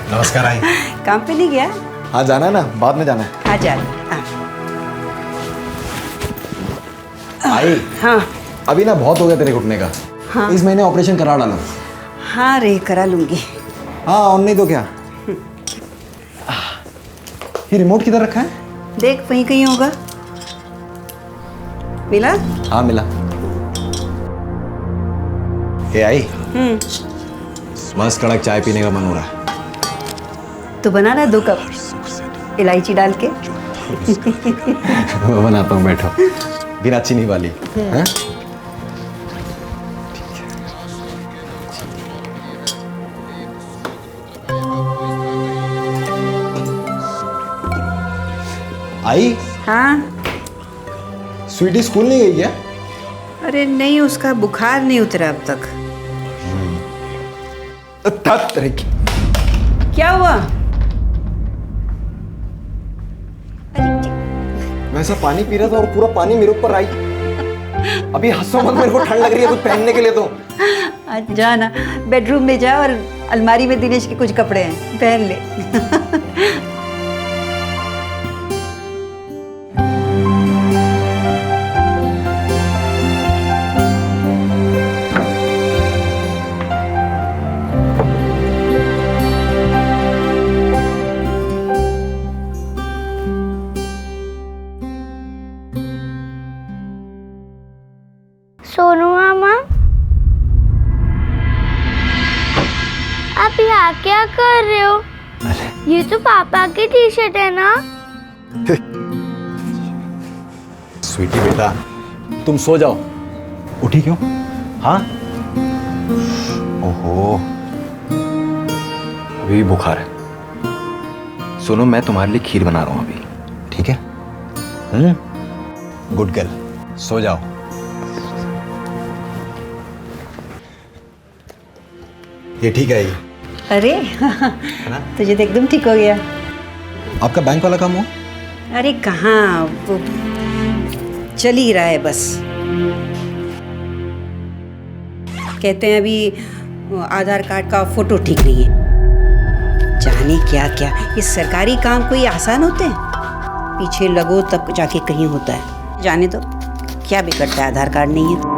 नमस्कार आई। काम पे नहीं गया? हाँ जाना है ना, बाद में जाना है। हाँ जा। आई हाँ अभी ना बहुत हो गया तेरे घुटने का। हाँ। इस महीने ऑपरेशन करा डालो। हाँ रे करा लूंगी। हाँ और नहीं तो क्या। ये रिमोट किधर रखा है? देख वहीं कहीं होगा। मिला? हाँ मिला। ये आई मस्त कड़क चाय पीने का मन हो रहा है। तो बना ना 2 कप इलायची डाल के। मैं बनाता हूँ, बैठो। बिना चीनी वाली। हैं? आई हाँ। स्वीटी स्कूल नहीं गई क्या? अरे नहीं, उसका बुखार नहीं उतरा अब तक। क्या हुआ? वैसा पानी पी रहा था और पूरा पानी मेरे ऊपर आई। अभी हंसो मत, मेरे को ठंड लग रही है कुछ पहनने के लिए। तो जा ना, बेडरूम में जा और अलमारी में दिनेश के कुछ कपड़े हैं, पहन ले। सोनू मामा, आप यहाँ क्या कर रहे हो? ये तो पापा की टी शर्ट है ना? स्वीटी बेटा तुम सो जाओ। उठी क्यों? हाँ ओहो अभी बुखार है। सुनो मैं तुम्हारे लिए खीर बना रहा हूँ अभी, ठीक है? गुड गर्ल, सो जाओ। ये ठीक है ये। अरे तुझे तो एकदम ठीक हो गया। आपका बैंक वाला काम हो? अरे कहाँ, वो चल ही रहा है बस। कहते हैं अभी आधार कार्ड का फोटो ठीक नहीं है। जाने क्या क्या, ये सरकारी काम कोई आसान होते हैं? पीछे लगो तब जाके कहीं होता है। जाने तो क्या बिगड़ता है, आधार कार्ड नहीं है तो।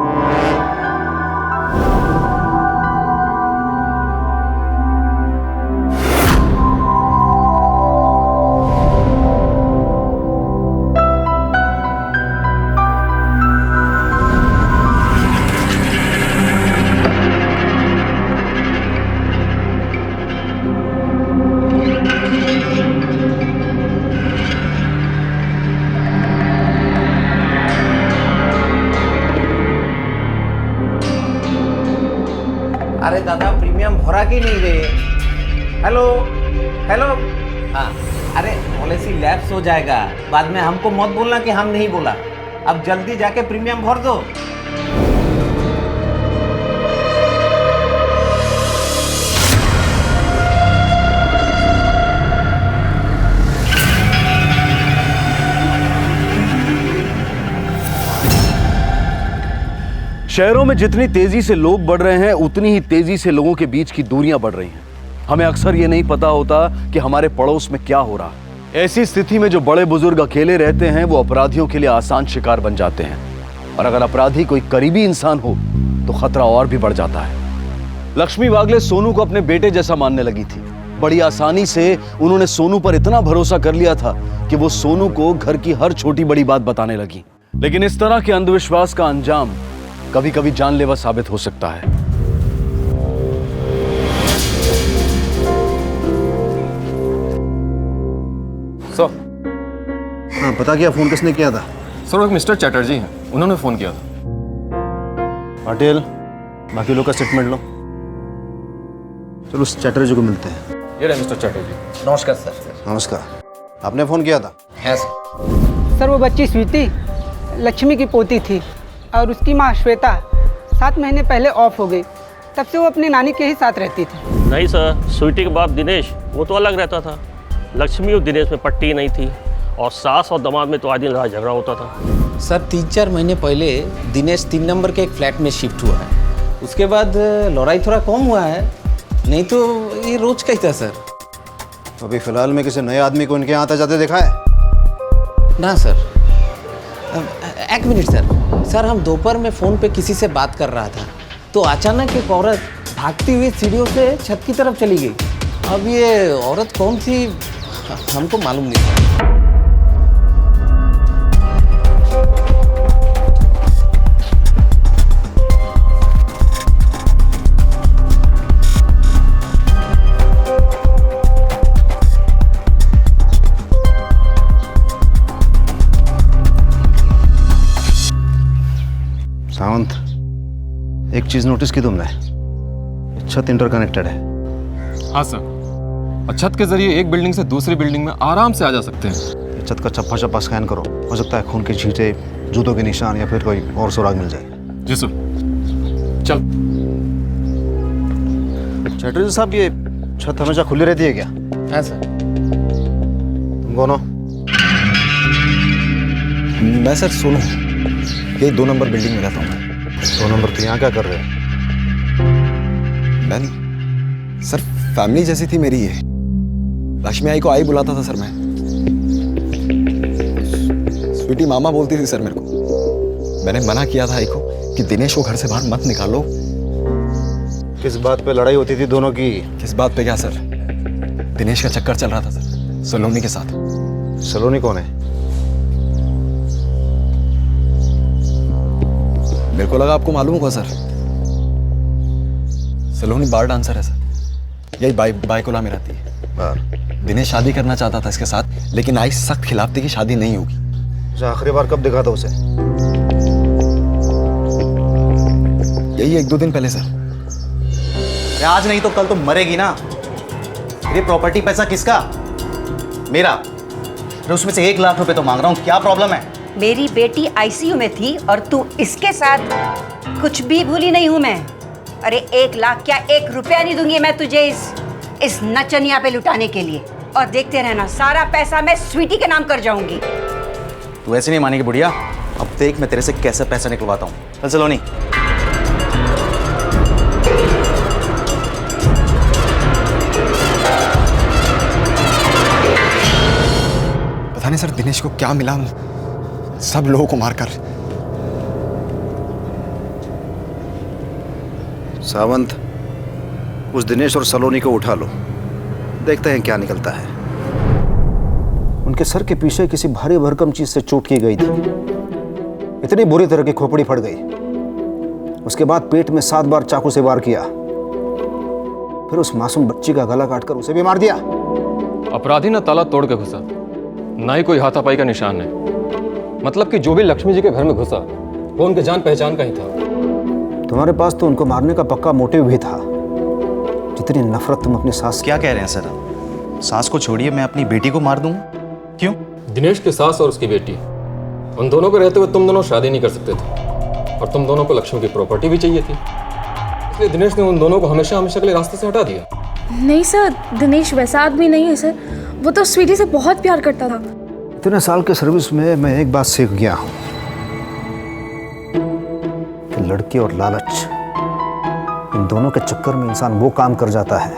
अरे दादा प्रीमियम भरा कि नहीं रे? Hello hello. हाँ अरे पॉलिसी लैप्स हो जाएगा, बाद में हमको मत बोलना कि हम नहीं बोला। अब जल्दी जाके प्रीमियम भर दो। शहरों में जितनी तेजी से लोग बढ़ रहे हैं उतनी ही तेजी से लोगों के बीच की दूरियां बढ़ रही हैं। हमें अक्सर ये नहीं पता होता कि हमारे पड़ोस में क्या हो रहा है। ऐसी स्थिति में जो बड़े बुजुर्ग अकेले रहते हैं वो अपराधियों के लिए आसान शिकार बन जाते हैं, और अगर अपराधी कोई करीबी इंसान हो तो खतरा और भी बढ़ जाता है। लक्ष्मी वागले सोनू को अपने बेटे जैसा मानने लगी थी। बड़ी आसानी से उन्होंने सोनू पर इतना भरोसा कर लिया था कि वो सोनू को घर की हर छोटी बड़ी बात बताने लगी। लेकिन इस तरह के अंधविश्वास का अंजाम कभी कभी जानलेवा साबित हो सकता है। सर। हाँ पता क्या फोन किसने किया था? सर एक मिस्टर चैटर्जी हैं, उन्होंने फोन किया था। पाटिल बाकी लोग का स्टेटमेंट लो। चलो उस चैटर्जी को मिलते हैं। ये रहे मिस्टर चैटर्जी। नमस्कार सर। नमस्कार। आपने फोन किया था? है सर। सर वो बच्ची स्वीटी लक्ष्मी की पोती थी और उसकी माँ श्वेता 7 महीने पहले ऑफ हो गई। तब से वो अपनी नानी के ही साथ रहती थी। नहीं सर, स्वीटी के बाप दिनेश वो तो अलग रहता था। लक्ष्मी और दिनेश में पट्टी नहीं थी और सास और दामाद में तो आए दिन लड़ाई झगड़ा होता था। सर 3-4 महीने पहले दिनेश 3 नंबर के एक फ्लैट में शिफ्ट हुआ है। उसके बाद लड़ाई थोड़ा कम हुआ है, नहीं तो ये रोज का ही था सर। तो अभी फिलहाल में किसी नए आदमी को इनके यहाँ आते जाते देखा है? ना सर। एक मिनट सर। सर हम दोपहर में फ़ोन पे किसी से बात कर रहा था तो अचानक एक औरत भागती हुई सीढ़ियों से छत की तरफ चली गई। अब ये औरत कौन थी हमको मालूम नहीं था। सावंत, एक चीज नोटिस की तुमने? छत इंटरकनेक्टेड है। हाँ सर, और छत के जरिए एक बिल्डिंग से दूसरी बिल्डिंग में आराम से आ जा सकते हैं। ये छत का चप्पा चप्पा स्कैन करो, हो सकता है खून की छींटे, जूतों के निशान या फिर कोई और सुराग मिल जाए। जी सर। चल। चटर्जी साहब, ये छत हमेशा खुली रहती है क्या? हाँ सर। तुम कौन हो? मैं सर सोनू, यही 2 नंबर बिल्डिंग में रहता हूँ मैं। 2 नंबर तो यहाँ क्या कर रहे हो? मैं सर, फैमिली जैसी थी मेरी ये। लक्ष्मी आई को आई बुलाता था सर मैं। स्वीटी मामा बोलती थी सर मेरे को। मैंने मना किया था आई को कि दिनेश को घर से बाहर मत निकालो। किस बात पे लड़ाई होती थी दोनों की? किस बात पे क्या सर? दिनेश का चक्कर चल रहा था सर सलोनी के साथ। सलोनी कौन है? मेरे को लगा आपको मालूम होगा सर। सलोनी बार डांसर है सर, यही बाइकोला में रहती है। बार? दिनेश शादी करना चाहता था इसके साथ, लेकिन आई सख्त खिलाफ थी कि शादी नहीं होगी। अच्छा, आखिरी बार कब देखा था उसे? यही 1-2 दिन पहले सर। आज नहीं तो कल तो मरेगी ना। ये प्रॉपर्टी पैसा किसका? मेरा। अरे उसमें से 1 लाख रुपए तो मांग रहा हूँ, क्या प्रॉब्लम है? मेरी बेटी आईसीयू में थी और तू इसके साथ। कुछ भी भूली नहीं हूं मैं। अरे 1 लाख क्या, 1 रुपया नहीं दूंगी मैं तुझे इस नचनिया पे लुटाने के लिए। और देखते रहना, सारा पैसा मैं स्वीटी के नाम कर जाऊंगी। तू ऐसे नहीं मानेगी बुढ़िया। अब देख मैं तेरे से कैसे पैसा निकलवाता हूँ। चल सलोनी। पता नहीं सर दिनेश को क्या मिला, सब लोगों को मारकर। सावंत, उस दिनेश और सलोनी को उठा लो, देखते हैं क्या निकलता है। उनके सर के पीछे किसी भारी भरकम चीज से चोट की गई थी। इतनी बुरी तरह की खोपड़ी फट गई। उसके बाद पेट में 7 बार चाकू से वार किया। फिर उस मासूम बच्ची का गला काटकर उसे भी मार दिया। अपराधी ना ताला तोड़ के घुसा, ना ही कोई हाथापाई का निशान है। मतलब कि जो भी लक्ष्मी जी के घर में घुसा वो उनके जान पहचान का ही था। तुम्हारे पास तो उनको मारने का पक्का मोटिव भी था। जितनी नफरत तुम अपनी सास। क्या कह रहे हैं सर? सास को छोड़िए, मैं अपनी बेटी को मार दूँ? क्यों? दिनेश की सास और उसकी बेटी, उन दोनों को रहते हुए तुम दोनों शादी नहीं कर सकते थे और तुम दोनों को लक्ष्मी की प्रॉपर्टी भी चाहिए थी। इसलिए दिनेश ने उन दोनों को हमेशा हमेशा के लिए रास्ते से हटा दिया। नहीं सर, दिनेश वैसा आदमी नहीं है सर। वो तो स्वीटी से बहुत प्यार करता था। इतने साल के सर्विस में मैं एक बात सीख गया हूं कि लड़की और लालच, इन दोनों के चक्कर में इंसान वो काम कर जाता है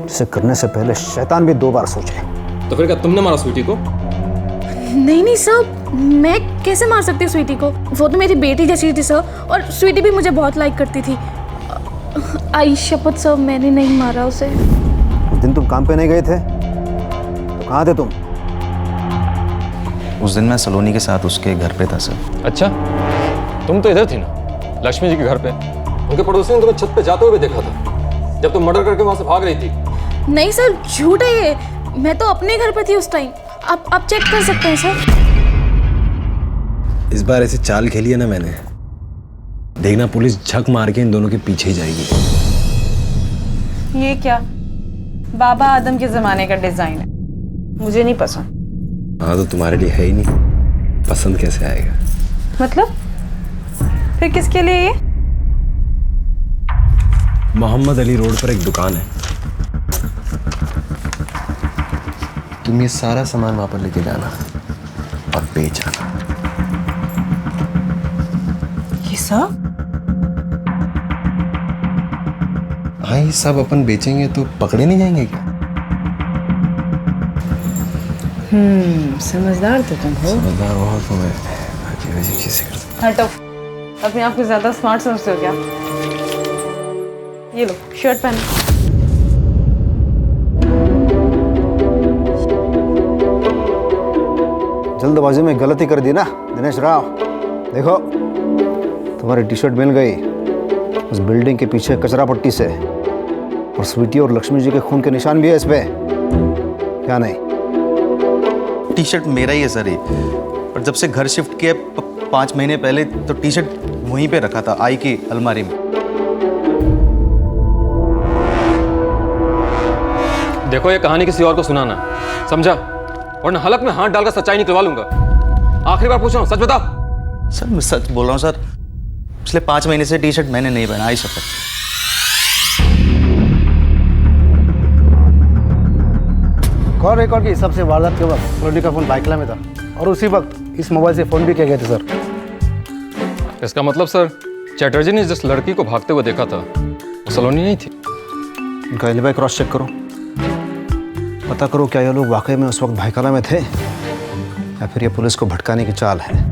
जिसे करने से पहले शैतान भी 2 बार सोचे। तो फिर क्या तुमने मारा स्वीटी को? नहीं नहीं सर, मैं कैसे मार सकती हूँ स्वीटी को? वो तो मेरी बेटी जैसी थी सर, और स्वीटी भी मुझे बहुत लाइक करती थी। आई शपथ सर, मैंने नहीं मारा उसे। उस दिन तुम काम पे नहीं गए थे तो कहाँ थे तुम? उस दिन मैं सलोनी के साथ उसके घर पे था सर। अच्छा, तुम तो इधर थी ना, लक्ष्मी जी के घर पे। उनके पड़ोसी ने तुम्हें छत पे जाते हुए देखा था जब तुम मर्डर करके वहां से भाग रही थी। नहीं सर, झूठ है ये। मैं तो अपने घर पे थी उस टाइम। आप चेक कर सकते हैं सर। इस बार ऐसी चाल खेली है ना मैंने, देखना पुलिस झक मार के इन दोनों के पीछे ही जाएगी। ये क्या बाबा आदम के जमाने का डिजाइन है, मुझे नहीं पसंद। हाँ तो तुम्हारे लिए है ही नहीं, पसंद कैसे आएगा? मतलब फिर किसके लिए ये? मोहम्मद अली रोड पर एक दुकान है, तुम ये सारा सामान वहां पर लेके जाना और बेच आना। ये सब? हाँ, ये सब अपन बेचेंगे तो पकड़े नहीं जाएंगे क्या? समझदार तो तुम हो। समझदार बहुत हूँ मैं, अजीब अजीब चीजें करता हटो, अपने आप को ज्यादा स्मार्ट समझते हो क्या? ये लो शर्ट पहनो। जल्दबाजी में गलती कर दी ना दिनेश राव। देखो तुम्हारी टी शर्ट मिल गई उस बिल्डिंग के पीछे कचरा पट्टी से, और स्वीटी और लक्ष्मी जी के खून के निशान भी है इस पे। क्या नहीं? टी शर्ट मेरा ही है सर ये, और जब से घर शिफ्ट किया 5 महीने पहले तो टी शर्ट वहीं पे रखा था आई की अलमारी में। देखो ये कहानी किसी और को सुनाना, समझा? वरना हलक में हाथ डालकर सच्चाई निकलवा लूंगा। आखिरी बार पूछ रहा हूँ, सच बताओ। सर मैं सच बोल रहा हूँ सर, पिछले 5 महीने से टी शर्ट मैंने नहीं पहना, आई शपथ। कॉल रिकॉर्ड की सबसे वारदात के वक्त सलोनी का फोन बाइकला में था, और उसी वक्त इस मोबाइल से फोन भी किए गए थे सर। इसका मतलब सर चैटर्जी ने जिस लड़की को भागते हुए देखा था वो सलोनी नहीं थी। उनका एलिबाई क्रॉस चेक करो, पता करो क्या ये लोग वाकई में उस वक्त भाईकाला में थे या फिर ये पुलिस को भटकाने की चाल है।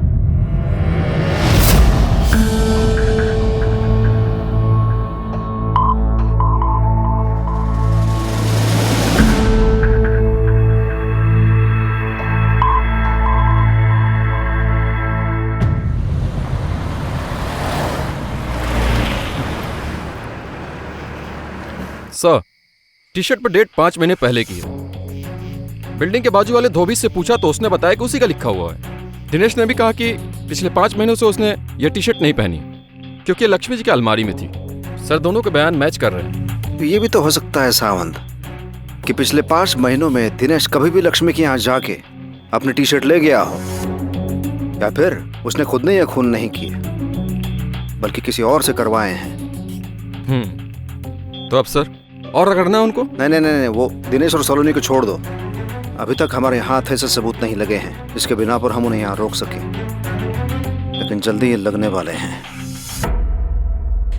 सर टी शर्ट पर डेट 5 महीने पहले की है। बिल्डिंग के बाजू वाले धोबी से पूछा तो उसने बताया कि उसी का लिखा हुआ है। दिनेश ने भी कहा कि पिछले 5 महीनों से उसने ये टी शर्ट नहीं पहनी क्योंकि लक्ष्मी जी की अलमारी में थी। सर दोनों के बयान मैच कर रहे हैं। ये भी तो हो सकता है सावंत कि पिछले 5 महीनों में दिनेश कभी भी लक्ष्मी के यहाँ जाके अपनी टी शर्ट ले गया हो, या फिर उसने खुद ने यह खून नहीं किए बल्कि किसी और से करवाए हैं। तो अब सर और रगड़ना है उनको? नहीं, वो दिनेश और सलोनी को छोड़ दो। अभी तक हमारे हाथ ऐसे सबूत नहीं लगे हैं जिसके बिना पर हम उन्हें यहाँ रोक सके, लेकिन जल्दी ये लगने वाले हैं।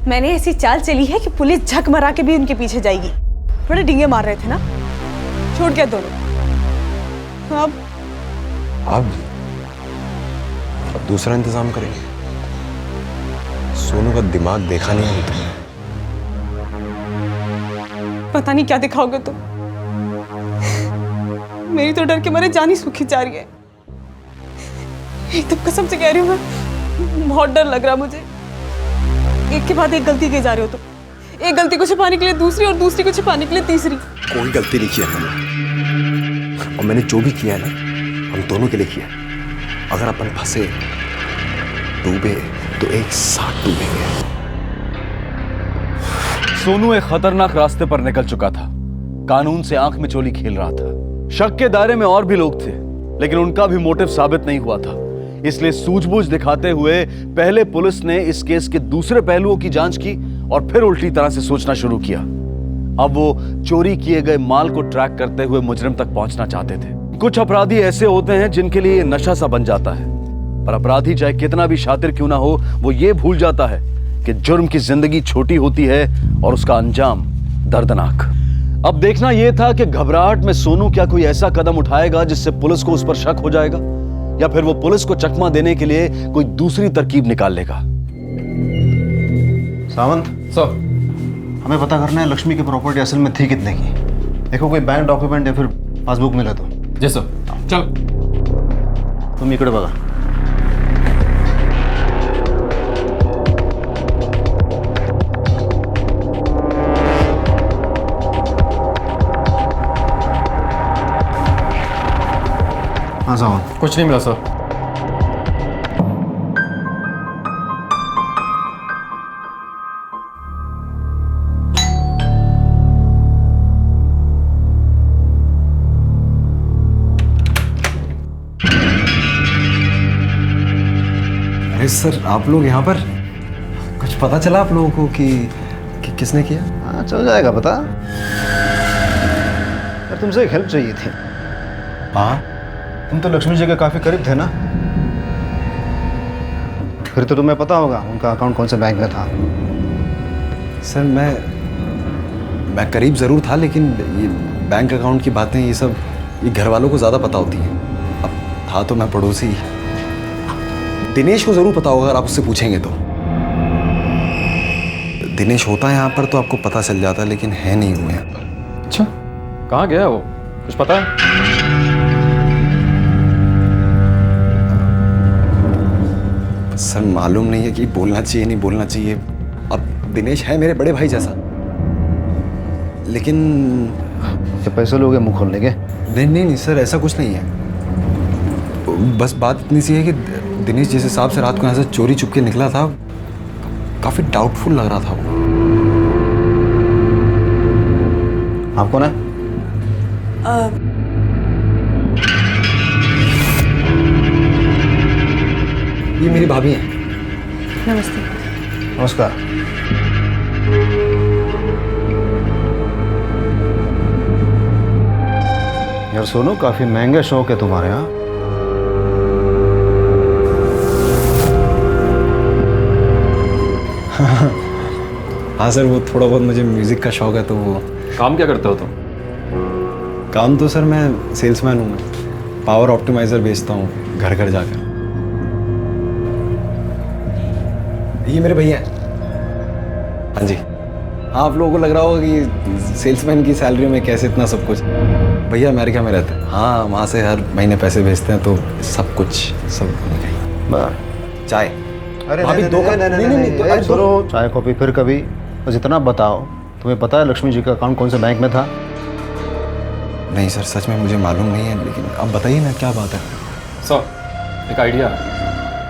मैंने ऐसी चाल चली है कि पुलिस झक मरा के भी उनके पीछे जाएगी। थोड़े डींगे मार रहे थे ना, छोड़ के दोनों। अब दूसरा इंतजाम करेंगे। सोनू का दिमाग देखा नहीं है तुमने। पता नहीं क्या दिखाओगे तुम। मेरी तो डर के मारे जान ही सूखी जा रही है। एकदम कसम से कह रही हूँ मैं, बहुत डर लग रहा मुझे। एक के बाद एक गलती किए जा रहे हो तुम। एक गलती को छिपाने के लिए दूसरी, और दूसरी को छिपाने के लिए तीसरी। कोई गलती नहीं किया मैंने, और मैंने जो भी किया ना हम दोनों के लिए किया। अगर अपन फंसे डूबे तो एक साथ डूबेंगे। सोनू एक खतरनाक रास्ते पर निकल चुका था। कानून से आंख में चोली खेल रहा था। शक के दायरे में और भी लोग थे, लेकिन उनका भी मोटिव साबित नहीं हुआ था। इसलिए सूझबूझ दिखाते हुए पहले पुलिस ने इस केस के दूसरे पहलुओं की जांच की और फिर उल्टी तरह से सोचना शुरू किया। अब वो चोरी किए गए माल को ट्रैक करते हुए मुजरिम तक पहुंचना चाहते थे। कुछ अपराधी ऐसे होते हैं जिनके लिए ये नशा सा बन जाता है, पर अपराधी चाहे कितना भी शातिर क्यों ना हो, वो ये भूल जाता है कि जुर्म की जिंदगी छोटी होती है और उसका अंजाम दर्दनाक। अब देखना यह था कि घबराहट में सोनू क्या कोई ऐसा कदम उठाएगा जिससे पुलिस को उस पर शक हो जाएगा, या फिर वो पुलिस को चकमा देने के लिए कोई दूसरी तरकीब निकाल लेगा। सावंत सर, हमें पता करना है लक्ष्मी की प्रॉपर्टी असल में थी कितने की। देखो कोई बैंक डॉक्यूमेंट या फिर पासबुक मिला तो। जी सर। चल तुम इकडे बघा। हाँ सावंत, कुछ नहीं मिला सर। अरे सर, आप लोग यहाँ पर? कुछ पता चला आप लोगों को कि किसने किया? हाँ चल जाएगा पता। यार तुमसे एक हेल्प चाहिए थी। हाँ? तुम तो लक्ष्मी जी के काफी करीब थे ना, फिर तो तुम्हें पता होगा उनका अकाउंट कौन से बैंक में था। सर मैं करीब ज़रूर था, लेकिन ये बैंक अकाउंट की बातें ये सब ये घर वालों को ज़्यादा पता होती है। अब था तो मैं पड़ोसी। दिनेश को ज़रूर पता होगा अगर आप उससे पूछेंगे तो। दिनेश होता है यहाँ पर तो आपको पता चल जाता, लेकिन है नहीं वो यहाँ पर। अच्छा, कहाँ गया वो, कुछ पता है? सर मालूम नहीं है कि बोलना चाहिए नहीं बोलना चाहिए। अब दिनेश है मेरे बड़े भाई जैसा, लेकिन पैसे लोगे मुंह खोलने के? नहीं सर, ऐसा कुछ नहीं है। बस बात इतनी सी है कि दिनेश जिस हिसाब से रात को यहाँ से चोरी चुप के निकला था, काफी डाउटफुल लग रहा था वो। आप कौन है? ये मेरी भाभी है। नमस्ते। नमस्कार। यार सोनू, काफी महंगा शौक है तुम्हारे यहाँ। हाँ सर, वो थोड़ा बहुत मुझे म्यूजिक का शौक है तो वो। काम क्या करते हो तुम? काम तो सर मैं सेल्समैन हूँ, मैं पावर ऑप्टिमाइजर बेचता हूँ घर घर जाकर। ये मेरे भैया हैं। हाँ जी। हाँ, आप लोगों को लग रहा होगा कि सेल्समैन की सैलरी में कैसे इतना सब कुछ। भैया अमेरिका में रहते हैं। हाँ, वहाँ से हर महीने पैसे भेजते हैं तो सब कुछ सब चाय। अरे भाभी, दो कप। नहीं, सुनो, चाय कॉफी फिर कभी। बस इतना बताओ, तुम्हें पता है लक्ष्मी जी का अकाउंट कौन से बैंक में था? नहीं सर, सच में मुझे मालूम नहीं है, लेकिन अब बताइए ना क्या बात है। सर, एक आइडिया है।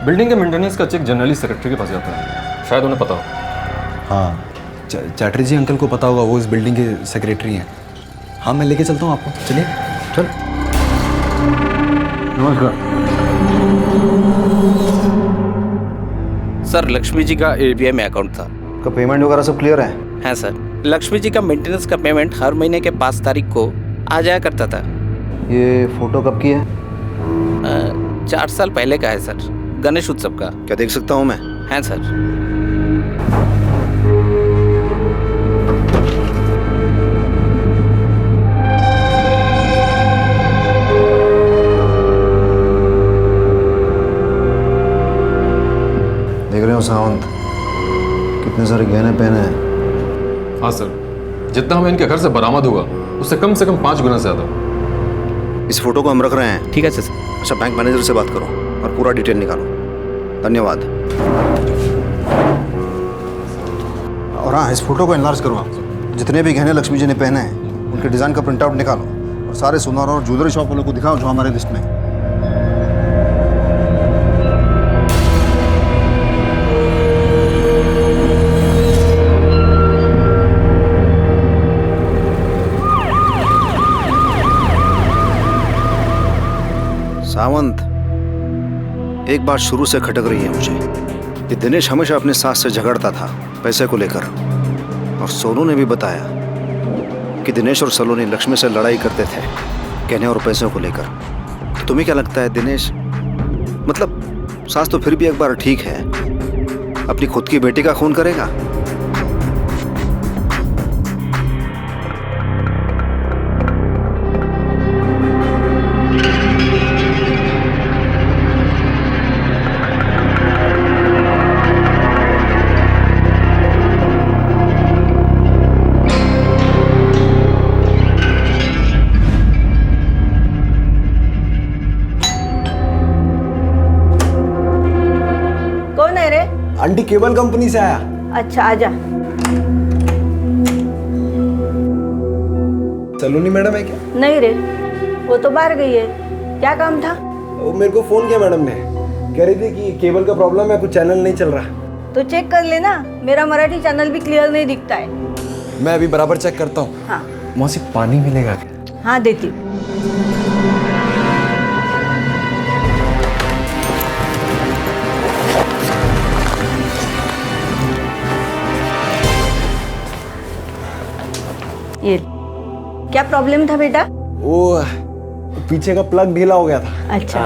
बिल्डिंग के मेंटेनेंस का चेक जनरली सेक्रेटरी के पास जाता है, शायद उन्हें पता हो। हाँ, चैटर्जी अंकल को पता होगा, वो इस बिल्डिंग के सेक्रेटरी हैं। हाँ, मैं लेके चलता हूँ आपको, चलिए। चल। नमस्कार सर, लक्ष्मी जी का एसबीआई में अकाउंट था। का पेमेंट वगैरह सब क्लियर है? हाँ सर, लक्ष्मी जी का मेंटेनेंस का पेमेंट हर महीने के 5 तारीख को आ जाया करता था। ये फोटो कब की है? 4 साल पहले का है सर, गणेश उत्सव का। क्या देख सकता हूँ मैं? हाँ सर। देख रहे हो सावंत, कितने सारे गहने पहने हैं। हाँ सर, जितना हमें इनके घर से बरामद हुआ उससे कम 5 गुना ज्यादा। इस फोटो को हम रख रहे हैं। ठीक है सर। अच्छा, बैंक मैनेजर से बात करो और पूरा डिटेल निकालो। धन्यवाद। और हाँ, इस फोटो को एनलार्ज करो आप। जितने भी गहने लक्ष्मी जी ने पहने हैं उनके डिज़ाइन का प्रिंट आउट निकालो और सारे सुनार और ज्वेलरी शॉप वालों को दिखाओ जो हमारे लिस्ट में है। सावंत, एक बात शुरू से खटक रही है मुझे कि दिनेश हमेशा अपने सास से झगड़ता था पैसे को लेकर, और सोनू ने भी बताया कि दिनेश और सलोनी लक्ष्मी से लड़ाई करते थे गहने और पैसों को लेकर। तो तुम्हें क्या लगता है दिनेश, मतलब सास तो फिर भी एक बार ठीक है, अपनी खुद की बेटी का खून करेगा? आंटी केबल कंपनी से आया। अच्छा, आजा। सलोनी मैडम है क्या? नहीं रे, वो तो बाहर गई है। क्या काम था? वो मेरे को फोन किया मैडम ने, कह रही थी कि केबल का प्रॉब्लम है, कुछ चैनल नहीं चल रहा। तो चेक कर लेना, मेरा मराठी चैनल भी क्लियर नहीं दिखता है। मैं अभी बराबर चेक करता हूँ। हाँ। मौसी, पानी मिलेगा क्या? हाँ, देती हूँ। ये क्या प्रॉब्लम था बेटा? वो पीछे का प्लग ढीला हो गया था। अच्छा।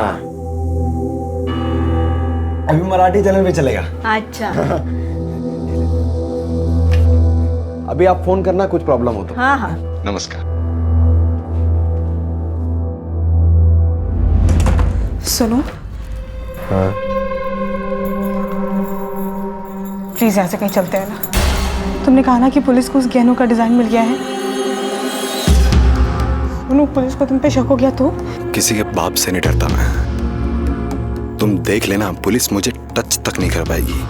अभी मराठी चैनल पे चलेगा। अच्छा। अभी आप फोन करना कुछ प्रॉब्लम हो तो। हाँ हाँ। नमस्कार। सुनो हाँ। प्लीज यहाँ से कहीं चलते हैं ना। तुमने कहा ना कि पुलिस को उस गहनों का डिजाइन मिल गया है। सुनो, पुलिस को तुम पे शक हो गया तो? किसी के बाप से नहीं डरता मैं। तुम देख लेना, पुलिस मुझे टच तक नहीं कर पाएगी।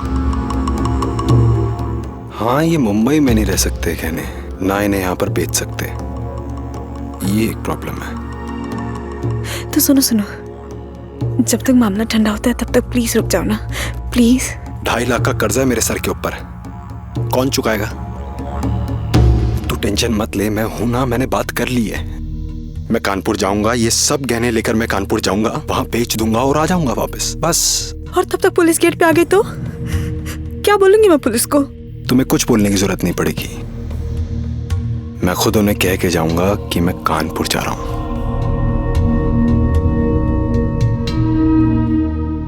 हाँ, ये मुंबई में नहीं रह सकते गहने, ना इन्हें यहाँ पर बेच सकते, ये एक प्रॉब्लम है। तो सुनो सुनो, जब तक मामला ठंडा होता है तब तक प्लीज रुक जाओ ना, प्लीज। 2.5 लाख का कर्जा है मेरे सर के ऊपर, कौन चुकाएगा? तू टेंशन मत ले, मैं हूं ना, मैंने बात कर ली है। मैं कानपुर जाऊंगा, ये सब गहने लेकर मैं कानपुर जाऊंगा, वहां बेच दूंगा और आ जाऊंगा वापस, बस। और तब तक पुलिस गेट पे आ गई तो क्या बोलूंगी मैं पुलिस को? तुम्हें कुछ बोलने की जरूरत नहीं पड़ेगी, मैं खुद उन्हें कह के जाऊंगा कि मैं कानपुर जा रहा हूं।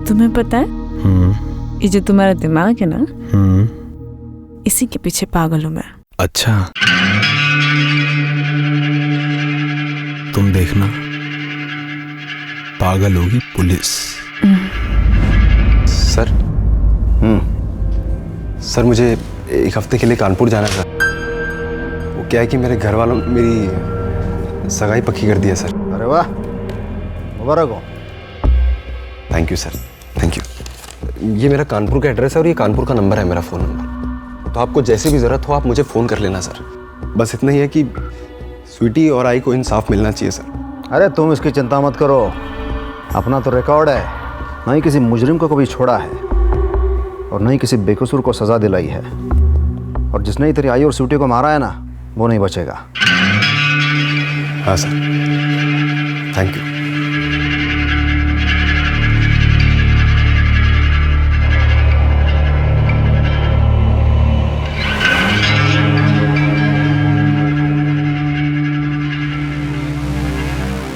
तुम्हें पता है ये जो तुम्हारा दिमाग है ना, इसी के पीछे पागल हूं मैं। अच्छा, तुम देखना, पागल होगी पुलिस। सर, सर मुझे 1 हफ्ते के लिए कानपुर जाना था। वो क्या है कि मेरे घर वालों ने मेरी सगाई पक्की कर दी है सर। अरे वाह, मुबारक हो। Thank you sir, thank you. ये मेरा कानपुर का एड्रेस है और ये कानपुर का नंबर है, मेरा फ़ोन नंबर। तो आपको जैसे भी ज़रूरत हो आप मुझे फ़ोन कर लेना सर। बस इतना ही है कि स्वीटी और आई को इंसाफ मिलना चाहिए सर। अरे तुम इसकी चिंता मत करो, अपना तो रिकॉर्ड है, ना ही किसी मुजरिम को कभी छोड़ा है और न ही किसी बेकसूर को सजा दिलाई है। और जिसने ही तेरी आई और स्वीटी को मारा है ना, वो नहीं बचेगा। हाँ सर, थैंक यू।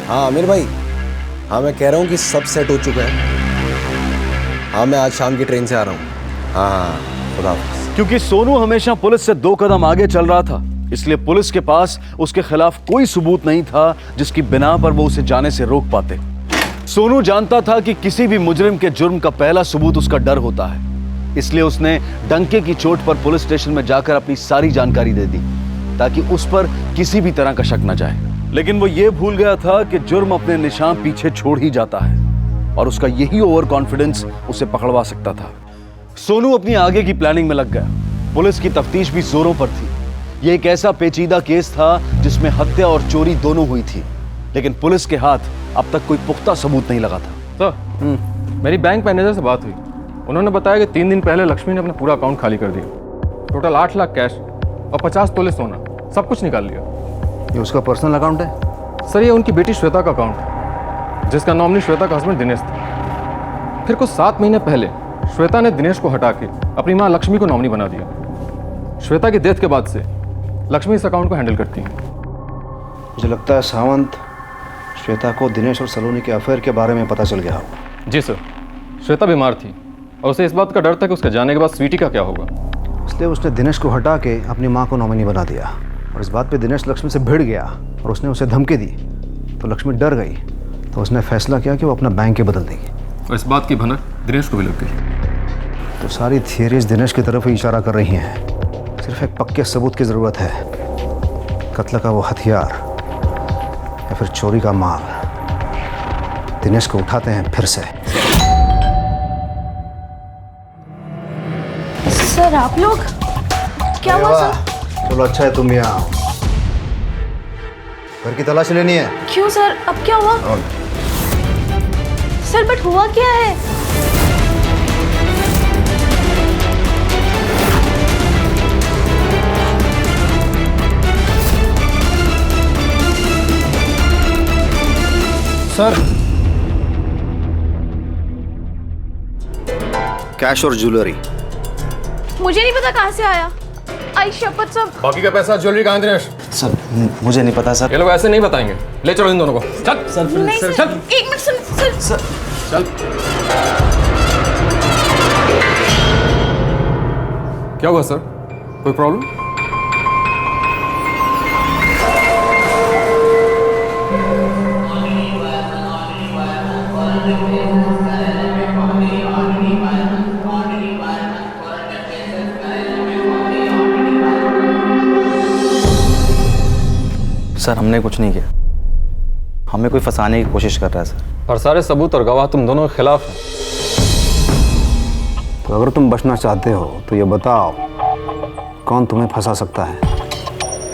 हाँ आमिर भाई, हाँ मैं कह रहा हूँ कि सब सेट हो चुका है। हाँ मैं आज शाम की ट्रेन से आ रहा हूँ। हाँ, खुदा हाफिज़। क्योंकि सोनू हमेशा पुलिस से 2 कदम आगे चल रहा था, इसलिए पुलिस के पास उसके खिलाफ कोई सबूत नहीं था जिसकी बिना पर वो उसे जाने से रोक पाते। सोनू जानता था कि किसी भी मुजरिम के जुर्म का पहला सबूत उसका डर होता है, इसलिए उसने डंके की चोट पर पुलिस स्टेशन में जाकर अपनी सारी जानकारी दे दी ताकि उस पर किसी भी तरह का शक न जाए। लेकिन वो ये भूल गया था कि जुर्म अपने निशान पीछे छोड़ ही जाता है और उसका यही ओवर कॉन्फिडेंस उसे पकड़वा सकता था। सोनू अपनी आगे की प्लानिंग में लग गया। पुलिस की तफ्तीश भी जोरों पर थी। ये एक ऐसा पेचीदा केस था जिसमें हत्या और चोरी दोनों हुई थी, लेकिन पुलिस के हाथ अब तक कोई पुख्ता सबूत नहीं लगा था। सर, मेरी बैंक मैनेजर से बात हुई। उन्होंने बताया कि 3 दिन पहले लक्ष्मी ने अपना पूरा अकाउंट खाली कर दिया। टोटल 8 लाख कैश और 50 तोले सोना, सब कुछ निकाल लिया। ये उसका पर्सनल अकाउंट है? सर, ये उनकी बेटी श्वेता का अकाउंट है, जिसका नॉमिनी श्वेता का हस्बैंड दिनेश था। फिर कुछ 7 महीने पहले श्वेता ने दिनेश को हटा के अपनी माँ लक्ष्मी को नॉमिनी बना दिया। श्वेता की डेथ के बाद से लक्ष्मी इस अकाउंट को हैंडल करती है। मुझे लगता है सावंत, श्वेता को दिनेश और सलोनी के अफेयर के बारे में पता चल गया हो। जी सर, श्वेता बीमार थी और उसे इस बात का डर था कि उसके जाने के बाद स्वीटी का क्या होगा, इसलिए उसने दिनेश को हटा के अपनी माँ को नॉमिनी बना दिया। और इस बात पे दिनेश लक्ष्मी से भिड़ गया और उसने उसे धमकी दी, तो लक्ष्मी डर गई, तो उसने फैसला किया कि वो अपना बैंक ही बदल देगी। और इस बात की भनक दिनेश को भी लग गई। तो सारी थियरीज दिनेश की तरफ ही इशारा कर रही हैं। सिर्फ एक पक्के सबूत की ज़रूरत है, कत्ल का वो हथियार या फिर चोरी का माल। दिनेश को उठाते हैं फिर से। सर आप लोग, क्या हुआ सर? चलो अच्छा है तुम यहाँ आओ, घर की तलाशी लेनी है। क्यों सर, अब क्या हुआ? सर बट हुआ क्या है? सर, कैश और ज्वेलरी। मुझे नहीं पता कहाँ से आया। आई शपथ सब। बाकी का पैसा ज्वेलरी कहाँ है दिनेश? सर मुझे नहीं पता सर। ये लोग ऐसे नहीं बताएंगे। ले चलो इन दोनों को। चल सर, नहीं सर, चल। 1 मिनट सर। सर चल। क्या हुआ सर, कोई प्रॉब्लम? हमने कुछ नहीं किया, हमें कोई फंसाने की कोशिश कर रहा है सर। और सारे सबूत और गवाह तुम दोनों के खिलाफ हैं। तो अगर तुम बचना चाहते हो तो ये बताओ, कौन तुम्हें फंसा सकता है?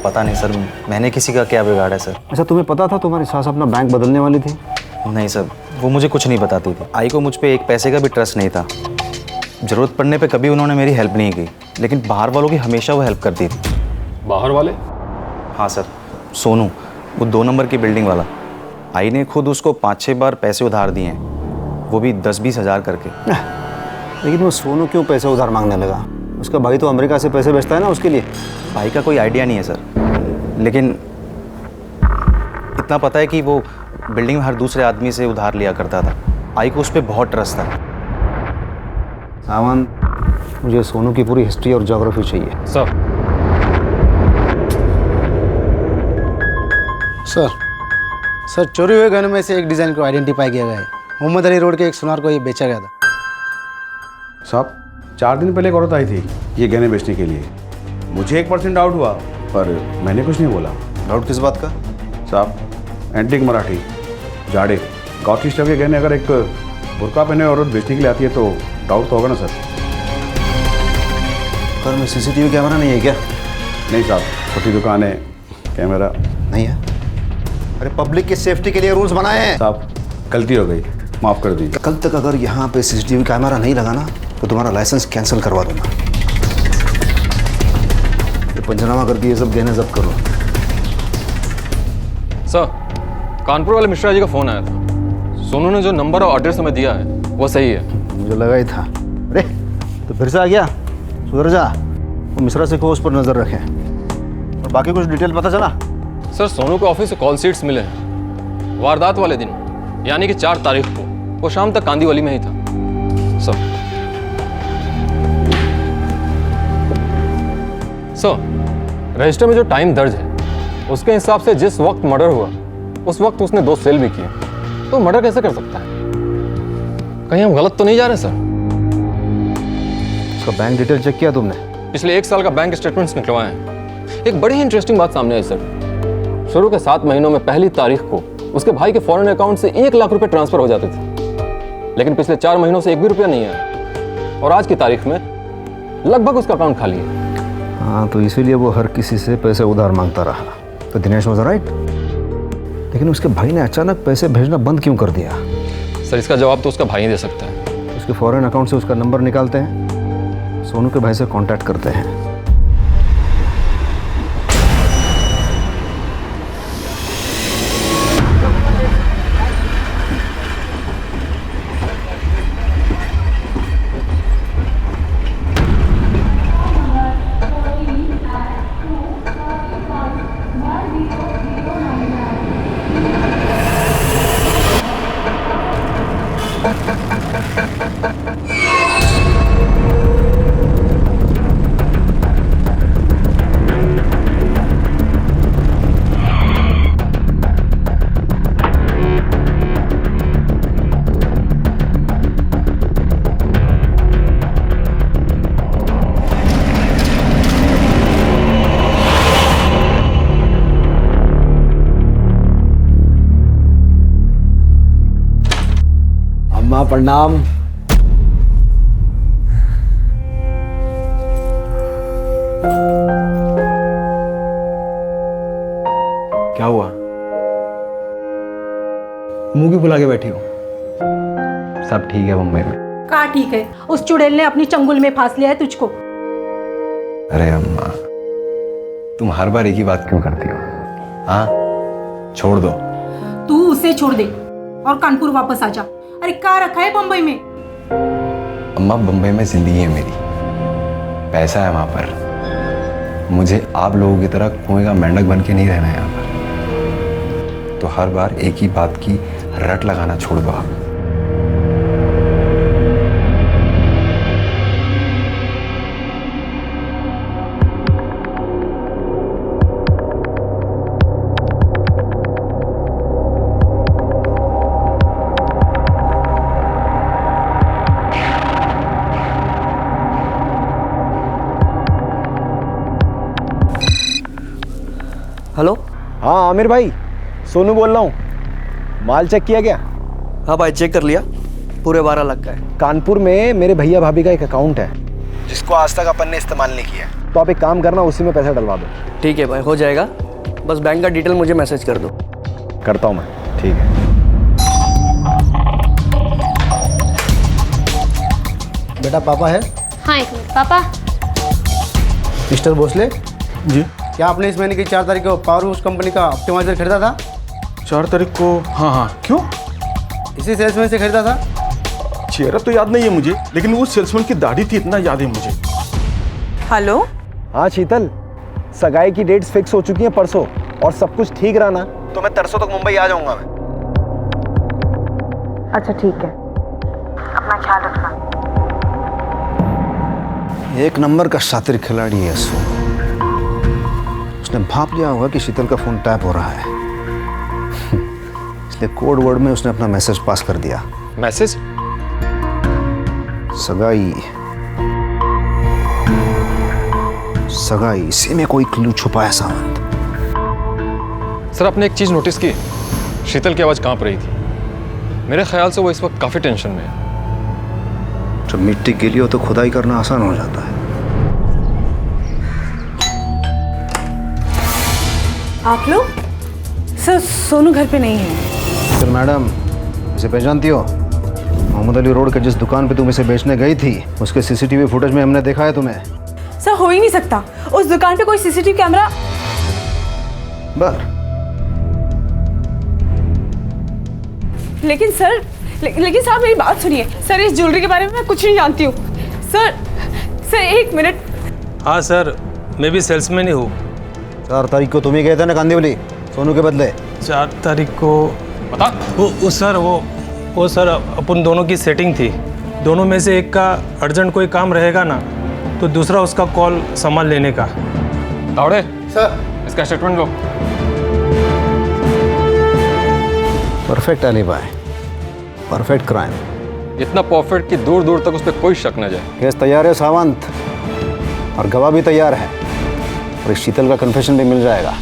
पता नहीं सर, मैंने किसी का क्या बिगाड़ा है सर। अच्छा, तुम्हें पता था तुम्हारी सास अपना बैंक बदलने वाली थी? नहीं सर, वो मुझे कुछ नहीं बताती थी। आई को मुझ पे एक पैसे का भी ट्रस्ट नहीं था। ज़रूरत पड़ने पे कभी उन्होंने मेरी हेल्प नहीं की, लेकिन बाहर वालों की हमेशा वो हेल्प करती थी। बाहर वाले? हाँ सर, सोनू, वो 2 नंबर की बिल्डिंग वाला। आई ने खुद उसको 5-6 बार पैसे उधार दिए हैं, वो भी 10-20 हज़ार करके। लेकिन वो सोनू क्यों पैसे उधार मांगने लगा? उसका भाई तो अमेरिका से पैसे भेजता है ना उसके लिए। भाई का कोई आइडिया नहीं है सर, लेकिन इतना पता है कि वो बिल्डिंग में हर दूसरे आदमी से उधार लिया करता था। आई को उस पर बहुत ट्रस्ट था। सावंत, मुझे सोनू की पूरी हिस्ट्री और ज्योग्राफी चाहिए। सर चोरी हुए गहनों में से एक डिज़ाइन को आइडेंटिफाई किया गया है। मोहम्मद अली रोड के एक सुनार को ये बेचा गया था। साहब, 4 दिन पहले एक औरत आई थी ये गहने बेचने के लिए। मुझे 1% डाउट हुआ, पर मैंने कुछ नहीं बोला। डाउट किस बात का? साहब, एंटीक मराठी जाड़े गौची स्टफ के गहने अगर एक बुर्का पहने औरत बेचने के लिए आती है तो डाउट तो होगा ना सर। घर में CCTV कैमरा नहीं है क्या? नहीं साहब, छोटी दुकान है, कैमरा नहीं है। अरे पब्लिक की सेफ्टी के लिए रूल्स बनाए हैं। साहब, गलती हो गई, माफ़ कर दीजिए। कल तक अगर यहाँ पे CCTV कैमरा नहीं लगा ना तो तुम्हारा लाइसेंस कैंसिल करवा दूंगा। ये पंचनामा करके ये सब गहने जब्त करो। सर, कानपुर वाले मिश्रा जी का फ़ोन आया था। सोनू ने जो नंबर और एड्रेस हमें दिया है वो सही है। मुझे लगा ही था। अरे तो फिर से आ गया, सुधर जा। वो मिश्रा से को उस पर नज़र रखें। और बाकी कुछ डिटेल पता चला? सर, सोनू को ऑफिस से कॉल शीट्स मिले हैं। वारदात वाले दिन यानी कि 4 तारीख को वो शाम तक कांदीवली में ही था। सर, रजिस्टर में जो टाइम दर्ज है उसके हिसाब से जिस वक्त मर्डर हुआ उस वक्त उसने 2 सेल भी किए, तो मर्डर कैसे कर सकता है? कहीं हम गलत तो नहीं जा रहे सर? उसका बैंक डिटेल चेक किया तुमने? पिछले 1 साल का बैंक स्टेटमेंट्स निकलवाए हैं। एक बड़ी ही इंटरेस्टिंग बात सामने आई सर। शुरू के 7 महीनों में पहली तारीख को उसके भाई के फॉरेन अकाउंट से 1 लाख रुपए ट्रांसफर हो जाते थे, लेकिन पिछले 4 महीनों से 1 भी रुपया नहीं आया। और आज की तारीख में लगभग उसका अकाउंट खाली है। हाँ, तो इसीलिए वो हर किसी से पैसे उधार मांगता रहा। तो दिनेश वाज राइट। लेकिन उसके भाई ने अचानक पैसे भेजना बंद क्यों कर दिया? सर, इसका जवाब तो उसका भाई ही दे सकता है। उसके फॉरेन अकाउंट से उसका नंबर निकालते हैं, सोनू के भाई से कांटेक्ट करते हैं। अम्मा प्रणाम। क्या हुआ? मुंह क्यों फुला के बैठी हो? सब ठीक है मुंबई में। कहा ठीक है? उस चुड़ैल ने अपनी चंगुल में फांस लिया है तुझको। अरे अम्मा, तुम हर बार एक ही बात क्यों करती हो? हाँ, छोड़ दो। तू उसे छोड़ दे और कानपुर वापस आ जा। अरे क्या रखा है बम्बई में? अम्मा, बम्बई में जिंदगी है मेरी, पैसा है वहां पर। मुझे आप लोगों की तरह कुएं का मेंढक बन के नहीं रहना है यहाँ पर। तो हर बार एक ही बात की रट लगाना छोड़ दो आप। हेलो। हाँ हाँ आमिर भाई, सोनू बोल रहा हूँ। माल चेक किया क्या? हाँ भाई, चेक कर लिया, पूरे 12 लाख का है। कानपुर में मेरे भैया भाभी का एक अकाउंट है जिसको आज तक अपन ने इस्तेमाल नहीं किया, तो आप एक काम करना, उसी में पैसा डलवा दो। ठीक है भाई, हो जाएगा, बस बैंक का डिटेल मुझे मैसेज कर दो। करता हूँ मैं, ठीक है। बेटा पापा है? हाँ एक मिनट पापा। मिस्टर भोसले जी, क्या आपने इस महीने की 4 तारीख को पावर हाउस कंपनी का ऑप्टिमाइजर खरीदा था? 4 तारीख को? हाँ हाँ, क्यों? इसी सेल्समैन से खरीदा था। चेहरा तो याद नहीं है मुझे, लेकिन वो सेल्समैन की दाढ़ी थी, इतना याद है मुझे। हेलो, हाँ शीतल, सगाई की डेट्स फिक्स हो चुकी हैं परसों, और सब कुछ ठीक रहा ना तो मैं तरसों तक मुंबई आ जाऊंगा मैं। अच्छा ठीक है, अपना ख्याल रखना। एक नंबर का शातिर खिलाड़ी है सोनू। उसने भाप लिया होगा कि शीतल का फोन टैप हो रहा है, इसलिए कोड वर्ड में उसने अपना मैसेज पास कर दिया। मैसेज? सगाई, सगाई, इसी में कोई क्लू छुपा है सावंत। सर, आपने एक चीज नोटिस की? शीतल की आवाज कांप रही थी। मेरे ख्याल से वो इस वक्त काफी टेंशन में है। जब मिट्टी गीली हो तो खुदाई करना आसान हो जाता है। आप लोग? सर, सोनू घर पे नहीं है। सर मैडम, इसे पहचानती हो? मोहम्मद अली रोड के जिस दुकान पे तुम इसे बेचने गई थी, उसके सीसीटीवी फुटेज में हमने देखा है तुम्हें। सर, हो ही नहीं सकता, उस दुकान पे कोई सीसीटीवी कैमरा। लेकिन सर, लेकिन साहब मेरी बात सुनिए सर, इस ज्वेलरी के बारे में मैं कुछ नहीं जानती हूँ। सर एक मिनट। हाँ सर, मैं भी सेल्समैन ही हूँ। 4 तारीख को तुम ही गए थे ना कांदिवली, सोनू के बदले? 4 तारीख को बता। वो सर, वो सर अपन दोनों की सेटिंग थी। दोनों में से एक का अर्जेंट कोई काम रहेगा ना, तो दूसरा उसका कॉल संभाल लेने का। तावड़े सर, इसका स्टेटमेंट लो। Perfect alibi, perfect crime. इतना परफेक्ट कि दूर दूर तक उस पर कोई शक न जाए। केस तैयार है सावंत, और गवाह भी तैयार है, और इस शीतल का कन्फेशन भी मिल जाएगा।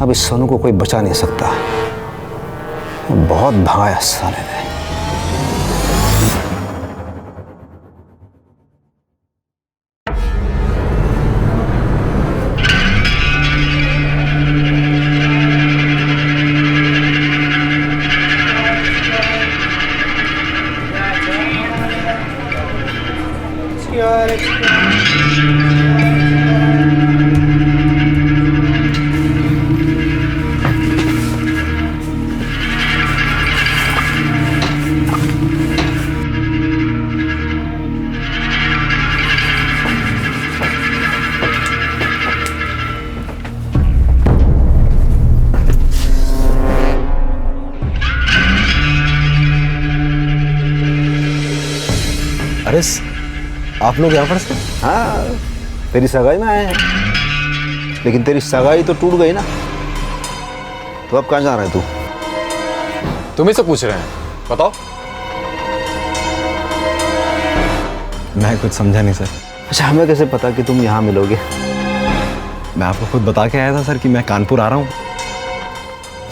अब इस सोनू को कोई बचा नहीं सकता, बहुत भगाया साले ने। अरे आप लोग यहाँ पर से? हाँ, तेरी सगाई में आए हैं। लेकिन तेरी सगाई तो टूट गई ना, तो अब कहाँ जा रहा है तू? तुम ही से पूछ रहे हैं, बताओ। मैं कुछ समझा नहीं सर। अच्छा, हमें कैसे पता कि तुम यहाँ मिलोगे? मैं आपको खुद बता के आया था सर कि मैं कानपुर आ रहा हूँ।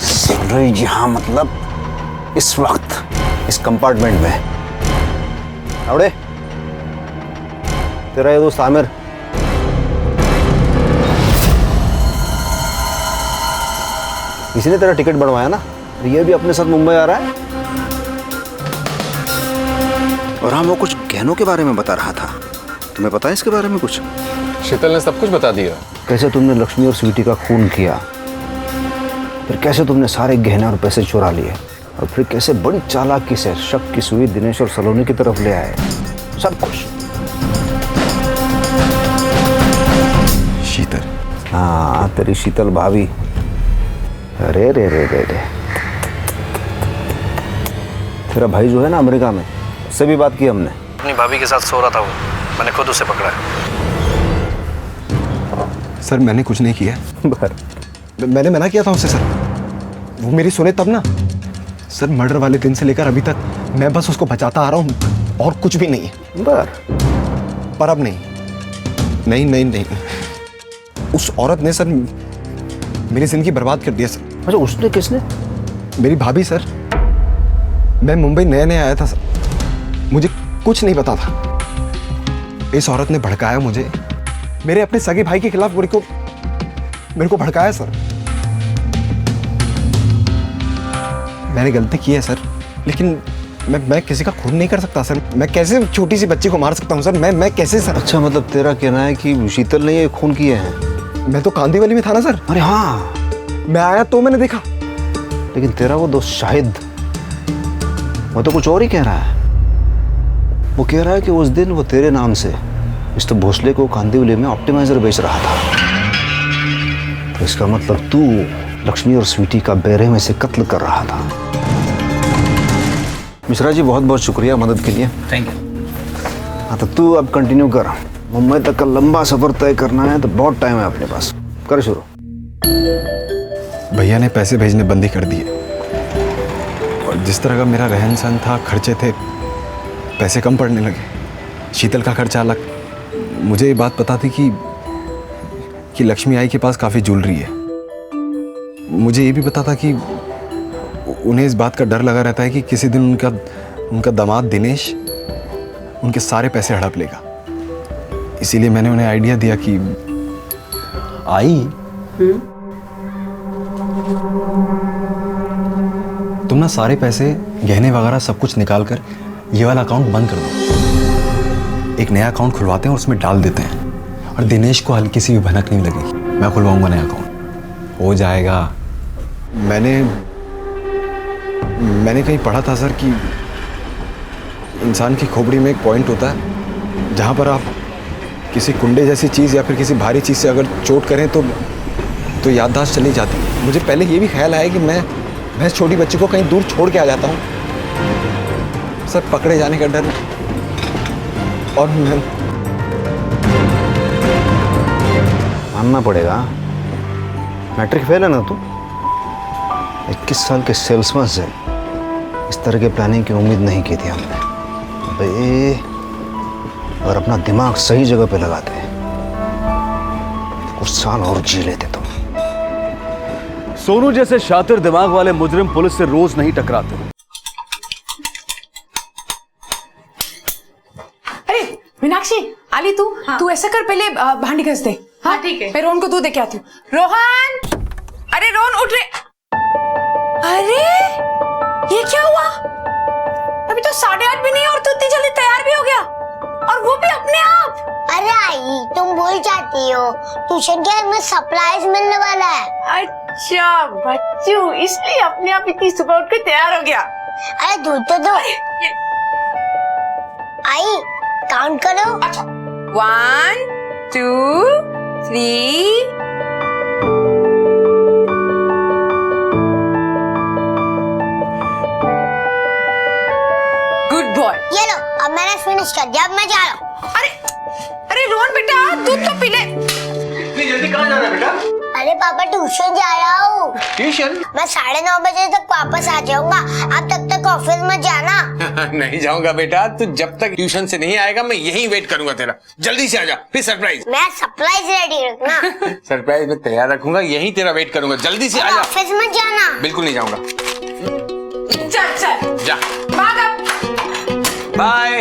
सुन रही यहाँ, मतलब इस वक्त इस कंपार्टमेंट में। आवड़े, तेरा ये दोस्त आमिर, इसी ने तेरा टिकट बनवाया ना, ये भी अपने साथ मुंबई आ रहा है। और हाँ, वो कुछ गहनों के बारे में बता रहा था, तुम्हें पता है इसके बारे में कुछ? शीतल ने सब कुछ बता दिया। कैसे तुमने लक्ष्मी और स्वीटी का खून किया, फिर कैसे तुमने सारे गहने और पैसे चुरा लिए, और फिर कैसे बड़ी चालाकी से शक की सुई दिनेश और सलोनी की तरफ ले आए, सब कुछ। शीतल? हाँ, तेरी शीतल भाभी। अरे रे रे रे रे, तेरा भाई जो है ना अमेरिका में, उससे भी बात की हमने। अपनी भाभी के साथ सो रहा था वो, मैंने खुद उसे पकड़ा है। सर मैंने कुछ नहीं किया। मैंने मना किया था उससे सर, वो मेरी सुने तब ना। सर मर्डर वाले दिन से लेकर अभी तक मैं बस उसको बचाता आ रहा हूँ, और कुछ भी नहीं है। पर अब नहीं, नहीं नहीं नहीं, उस औरत ने सर मेरी जिंदगी बर्बाद कर दिया सर। अच्छा, उसने किसने? मेरी भाभी सर। मैं मुंबई नया नया आया था सर, मुझे कुछ नहीं पता था। इस औरत ने भड़काया मुझे, मेरे अपने सगे भाई के खिलाफ मेरे को भड़काया सर। मैंने गलती की है सर, लेकिन मैं किसी का खून नहीं कर सकता सर। मैं कैसे छोटी सी बच्ची को मार सकता हूँ सर? मैं कैसे सर? अच्छा, मतलब तेरा कहना है कि शीतल ने ये खून किए हैं? मैं तो कांदीवली में था ना सर। अरे हाँ, मैं आया तो मैंने देखा। लेकिन तेरा वो दोस्त शाहिद, वो तो कुछ और ही कह रहा है। वो कह रहा है कि उस दिन वो तेरे नाम से मिस्टर भोसले को कांदीवली में ऑप्टिमाइजर बेच रहा था। तो इसका मतलब तू लक्ष्मी और स्वीटी का बेरहमी से कत्ल कर रहा था। मिश्रा जी, बहुत बहुत शुक्रिया मदद के लिए। Thank you. हाँ, तो तू अब कंटिन्यू कर। मुंबई तक का लंबा सफर तय करना है, तो बहुत टाइम है अपने पास। कर शुरू। भैया ने पैसे भेजने बंद ही कर दिए, और जिस तरह का मेरा रहन सहन था, खर्चे थे, पैसे कम पड़ने लगे। शीतल का खर्चा अलग। मुझे ये बात पता थी कि लक्ष्मी आई के पास काफ़ी ज्वेलरी है। मुझे ये भी पता था कि उन्हें इस बात का डर लगा रहता है कि किसी दिन उनका दामाद दिनेश उनके सारे पैसे हड़प लेगा। इसीलिए मैंने उन्हें आइडिया दिया कि आई, तुम ना सारे पैसे, गहने वगैरह सब कुछ निकाल कर ये वाला अकाउंट बंद कर दो। एक नया अकाउंट खुलवाते हैं और उसमें डाल देते हैं, और दिनेश को हल्की सी भी भनक नहीं लगेगी। मैं खुलवाऊंगा नया अकाउंट, हो जाएगा। मैंने कहीं पढ़ा था सर कि इंसान की खोपड़ी में एक पॉइंट होता है जहाँ पर आप किसी कुंडे जैसी चीज़ या फिर किसी भारी चीज़ से अगर चोट करें तो याददाश्त चली जाती है। मुझे पहले ये भी ख्याल आया कि मैं इस छोटी बच्ची को कहीं दूर छोड़ के आ जाता हूँ सर, पकड़े जाने का डर। और मानना पड़ेगा, मैट्रिक फेल है ना तू। 21 साल के सेल्समैन से इस तरह के प्लानिंग की उम्मीद नहीं की थी हमने। भाई, अगर अपना दिमाग सही जगह पे लगाते तो कुछ साल और जी लेते तुम। सोनू जैसे शातिर दिमाग वाले मुजरिम पुलिस से रोज नहीं टकराते। अरे मीनाक्षी, आली तू? हाँ। तू ऐसा कर, पहले भांडी घस दे। हाँ ठीक है। मैं रोहन को दूध दे के आती हूँ। रोहन, अरे रोहन उठ रे। अरे ये क्या हुआ? अभी तो 8:30 भी नहीं और तू इतनी जल्दी तैयार भी हो गया, और वो भी अपने आप। अरे आई, तुम भूल जाती हो, ट्यूशन के में सरप्राइज मिलने वाला है। अच्छा बच्चू, इसलिए अपने आप इतनी सुबह उठ के तैयार हो गया। अरे दूध तो दो। आई, काउंट करो। अच्छा, 1 2 3। Good boy. ये लो, अब मैंने फिनिश कर दिया, अब मैं जा रहा हूँ। अरे रोहन बेटा, दूध तो पी ले। इतनी जल्दी कहाँ जा रहा है बेटा? अरे पापा, ट्यूशन जा रहा हूँ। ट्यूशन? मैं 9:30 बजे तक वापस आ जाऊंगा, आप तब तक ऑफिस में जाना। नहीं जाऊंगा बेटा, तू जब तक ट्यूशन से नहीं आएगा मैं यहीं वेट करूंगा तेरा। जल्दी से आजा, फिर सरप्राइज। मैं सरप्राइज रेडी रखना। सरप्राइज में तैयार रखूंगा, यहीं तेरा वेट करूंगा। जल्दी से आजा। ऑफिस में जाना। बिल्कुल नहीं जाऊंगा। चल चल जा। Bye. Bye.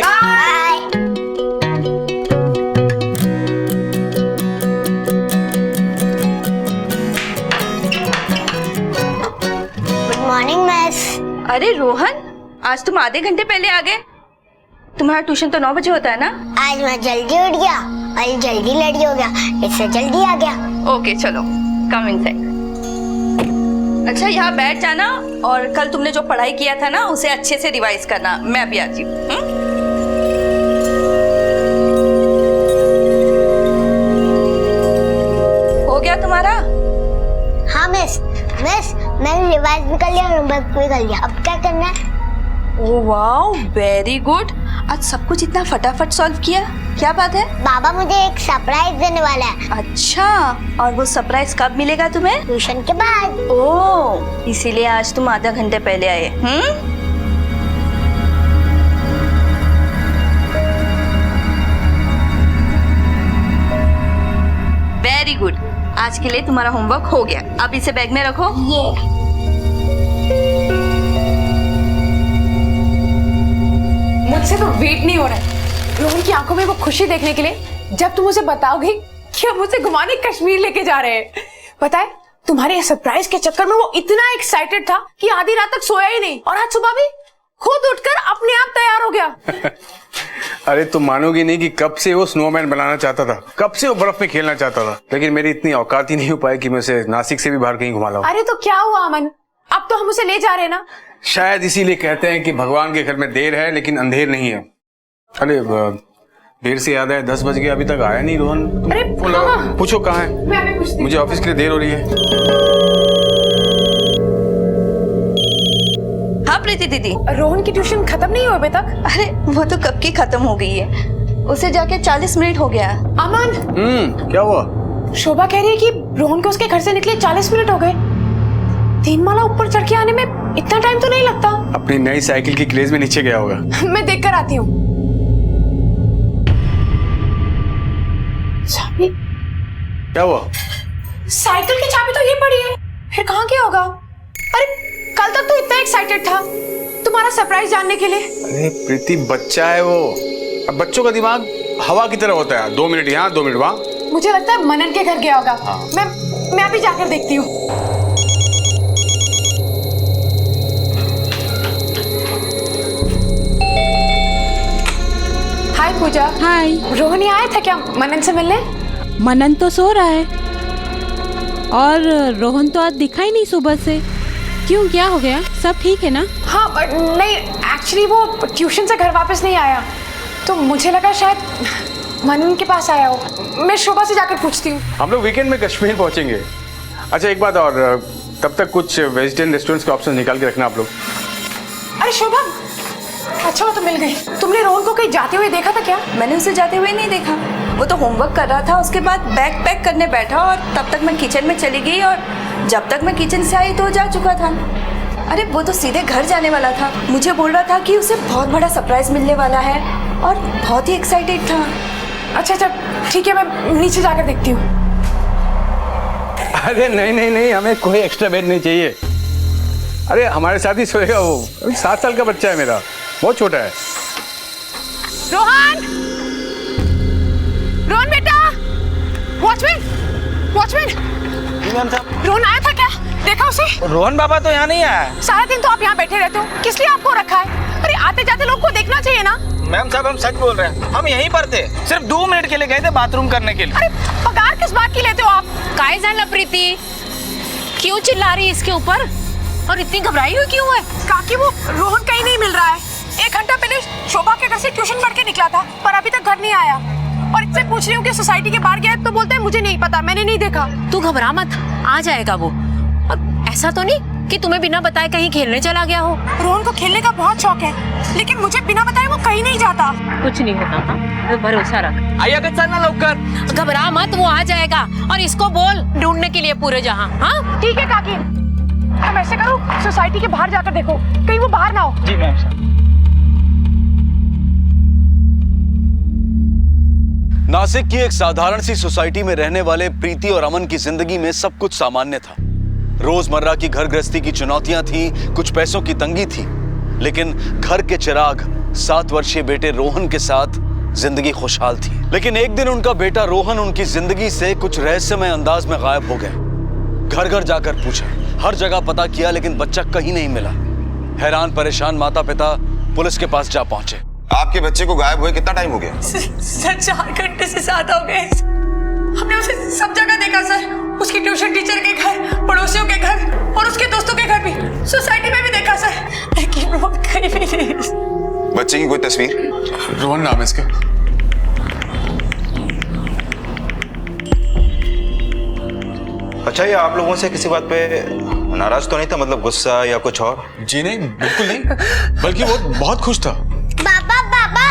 Good morning miss. अरे रोहन, आज तुम आधे घंटे पहले आ गए। तुम्हारा ट्यूशन तो 9 बजे होता है ना? आज मैं जल्दी उठ गया और जल्दी रेडी हो गया, इससे जल्दी आ गया। ओके चलो, कम इनसाइड। अच्छा यहाँ बैठ जाना, और कल तुमने जो पढ़ाई किया था ना उसे अच्छे से रिवाइज करना। मैं भी आती हूँ। हो गया तुम्हारा? हाँ मिस, मैंने रिवाइज भी कर लिया, होमवर्क भी कर लिया। अब क्या करना है? Oh wow, very good. आज सब कुछ इतना फटाफट सॉल्व किया, क्या बात है? बाबा मुझे एक सरप्राइज देने वाला है। अच्छा, और वो सरप्राइज कब मिलेगा तुम्हें? ट्यूशन के बाद। ओह, इसीलिए आज तुम आधा घंटे पहले आए। Very good. आज के लिए तुम्हारा होमवर्क हो गया, अब इसे बैग में रखो। मुझसे तो वेट नहीं हो रहा है रोहन की आंखों में वो खुशी देखने के लिए जब तुम उसे बताओगी कि हम उसे घुमाने कश्मीर लेके जा रहे हैं। पता है तुम्हारे सरप्राइज के चक्कर में वो इतना एक्साइटेड था कि आधी रात तक सोया ही नहीं, और आज सुबह भी खुद उठकर अपने आप तैयार हो गया। अरे तुम मानोगी नहीं कि कब से वो स्नोमैन बनाना चाहता था, कब से वो बर्फ में खेलना चाहता था, लेकिन मेरी इतनी औकात ही नहीं हो पाई कि मैं उसे नासिक से भी बाहर कहीं घुमा लाऊं। अरे तो क्या हुआ अमन, अब तो हम उसे ले जा रहे हैं ना। शायद इसीलिए कहते हैं कि भगवान के घर में देर है लेकिन अंधेर नहीं है। अरे देर से याद है 10 बज गए, अभी तक आया नहीं रोहन। अरे हाँ। पूछो कहाँ है, मैं अभी पूछती हूँ। मुझे ऑफिस के लिए देर हो रही है। हाँ प्रीति दीदी, रोहन की ट्यूशन खत्म नहीं हुई अभी तक? अरे वो तो कब की खत्म हो गई है, उसे जाके 40 मिनट हो गया। अमन क्या हुआ? शोभा कह रही है कि रोहन को उसके घर से निकले 40 मिनट हो गए। 3 माला ऊपर चढ़ के आने में इतना टाइम तो नहीं लगता। अपनी नई साइकिल की क्रेज में नीचे गया होगा। मैं देख कर आती हूँ। चाबी? क्या हुआ? साइकिल की चाबी तो ये पड़ी है, फिर कहाँ गया होगा? अरे कल तक तो इतना एक्साइटेड था तुम्हारा सरप्राइज जानने के लिए। अरे प्रीति बच्चा है वो, अब बच्चों का दिमाग हवा की तरह होता है, 2 मिनट यहाँ 2 मिनट वहाँ। मुझे लगता है मनन के घर गया होगा। मैं अभी जाकर देखती हूँ। हाय पूजा। हाय। रोहन आया था क्या मनन से मिलने? मनन तो सो रहा है और रोहन तो आज दिखा ही नहीं सुबह से। क्यों, क्या हो गया? सब ठीक है ना? हाँ नहीं, एक्चुअली वो ट्यूशन से घर वापस नहीं आया तो मुझे लगा शायद मनन के पास आया हो। मैं शोभा से जाकर पूछती हूँ। हम लोग वीकेंड में कश्मीर पहुंचेंगे। अच्छा एक बात और, तब तक कुछ वेजिटेरियन रेस्टोरेंट्स के ऑप्शन निकाल के रखना आप लोग। अरे शोभा, अच्छा वो तो मिल गई। तुमने रोहन को कहीं जाते हुए देखा था क्या? मैंने उसे जाते हुए नहीं देखा, वो तो होमवर्क कर रहा था। उसके बाद बैग पैक करने बैठा और तब तक मैं किचन में चली गई और जब तक मैं किचन से आई तो जा चुका था। अरे वो तो सीधे घर जाने वाला था, मुझे बोल रहा था कि उसे बहुत बड़ा सरप्राइज मिलने वाला है और बहुत ही एक्साइटेड था। अच्छा ठीक है, मैं नीचे जाकर देखती हूँ। अरे नहीं, हमें कोई एक्स्ट्रा बेड नहीं चाहिए। अरे हमारे साथ ही सोएगा वो, 7 साल का बच्चा है मेरा, बहुत छोटा है। रोहन बेटा, वॉचमैन। रोहन आया था क्या? देखा उसे? रोहन बाबा तो यहाँ नहीं आया। सारा दिन तो आप यहाँ बैठे रहते हो, किस लिए आपको रखा है? अरे आते जाते लोग को देखना चाहिए ना। मैम साहब हम सच बोल रहे हैं, हम यहीं पर थे, सिर्फ 2 मिनट के लिए गए थे बाथरूम करने के लिए। अरे पगार किस बात की लेते हो आप? काय जान प्रीति, क्यों चिल्ला रही है इसके ऊपर और इतनी घबराई हुई क्यों है? काकी वो रोहन कहीं नहीं मिल रहा है। 1 घंटा पहले शोभा के घर से ट्यूशन पढ़ के निकला था पर अभी तक घर नहीं आया, और इससे पूछ रही हूँ कि सोसाइटी के बाहर गया तो बोलते हैं मुझे नहीं पता, मैंने नहीं देखा। तू घबरा मत, आ जाएगा वो। और ऐसा तो नहीं कि तुम्हें बिना बताए कहीं खेलने चला गया हो? रोहन को खेलने का बहुत शौक है, लेकिन मुझे बिना बताए वो कहीं नहीं जाता। कुछ नहीं होता था, भरोसा रख। आइए चलना लौकर। घबरा मत, वो आ जाएगा और इसको बोल ढूंढने के लिए पूरे जहां। हाँ ठीक है काकी, मैं ऐसे करूँ सोसाइटी के बाहर जाकर देखो, कहीं वो बाहर ना हो। जी मैम साहब। नासिक की एक साधारण सी सोसाइटी में रहने वाले प्रीति और अमन की जिंदगी में सब कुछ सामान्य था। रोजमर्रा की घर गृहस्थी की चुनौतियां थी, कुछ पैसों की तंगी थी, लेकिन घर के चिराग 7 वर्षीय बेटे रोहन के साथ जिंदगी खुशहाल थी। लेकिन एक दिन उनका बेटा रोहन उनकी जिंदगी से कुछ रहस्यमय अंदाज में गायब हो गए। घर घर जाकर पूछा, हर जगह पता किया, लेकिन बच्चा कहीं नहीं मिला। हैरान परेशान माता पिता पुलिस के पास जा पहुंचे। आपके बच्चे को गायब हुए कितना टाइम हो गया? सर 4 घंटे से ज्यादा हो गए। हमने उसे सब जगह देखा सर, उसकी ट्यूशन टीचर के घर, पड़ोसियों के घर और उसके दोस्तों के घर भी, सोसाइटी में भी देखा सर, लेकिन वो कहीं भी नहीं। बच्चे की कोई तस्वीर? रोहन नाम है इसका। अच्छा ये आप लोगों से किसी बात पे नाराज तो नहीं था, मतलब गुस्सा या कुछ और? जी नहीं, बिल्कुल नहीं, बल्कि वो बहुत खुश था। बाबा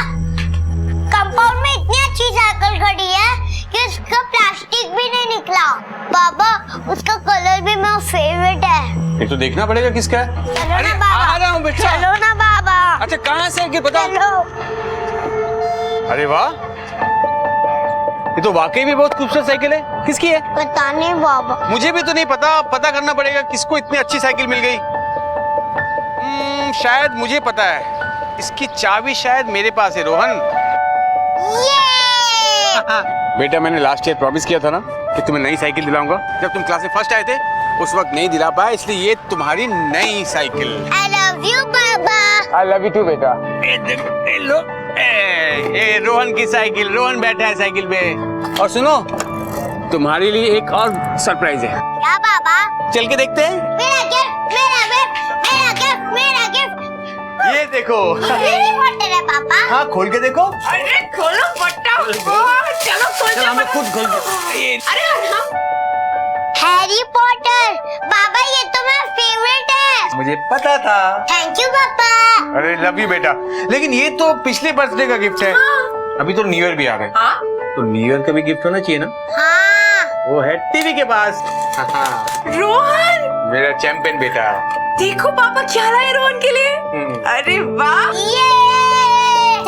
कंपाउंड में इतनी अच्छी साइकिल खड़ी है कि उसका प्लास्टिक भी नहीं निकला। बाबा उसका कलर भी मेरा फेवरेट है। ये तो देखना पड़ेगा किसका है। चलो ना बाबा, आ रहा हूँ बेटा। चलो ना बाबा। अच्छा कहाँ से कि बताओ। चलो। अरे वाह, ये तो वाकई भी बहुत खूबसूरत साइकिल है। किसकी है? पता नहीं बाबा। मुझे भी तो नहीं पता, पता करना पड़ेगा किसको इतनी अच्छी साइकिल मिल गई। शायद मुझे पता है, इसकी चाबी शायद मेरे पास है रोहन। बेटा मैंने लास्ट ईयर प्रॉमिस किया था ना कि तुम्हें नई साइकिल दिलाऊंगा। जब तुम क्लास में फर्स्ट आए थे उस वक्त नहीं दिला पाया, इसलिए ये तुम्हारी नई cycle. I love you Baba. I love you too बेटा। लो ए रोहन की साइकिल, रोहन बैठा है साइकिल पे। और सुनो, तुम्हारे लिए एक और सरप्राइज है। क्या बाबा? चल के देखते हैं। मेरा गिफ्ट, मेरा गिफ्ट, मेरा गिफ्ट, मेरा गिफ्ट। ये देखो। हैरी पॉटर है पापा। हाँ खोल के देखो। अरे खोलो फटाफट, चलो खोल दो। हमें खुद खोल अरे हम हैरी पॉटर बाबा, ये तो मेरा फेवरेट है। मुझे पता था। थैंक यू पापा। अरे लव यू बेटा, लेकिन ये तो पिछले बर्थडे का गिफ्ट है। अभी तो न्यू ईयर भी आ गए। तो न्यू ईयर का भी गिफ्ट होना चाहिए ना। हाँ। वो है टीवी के पास। रोहन, मेरा चैंपियन बेटा। देखो पापा क्या लाए रोहन के लिए। अरे वाह।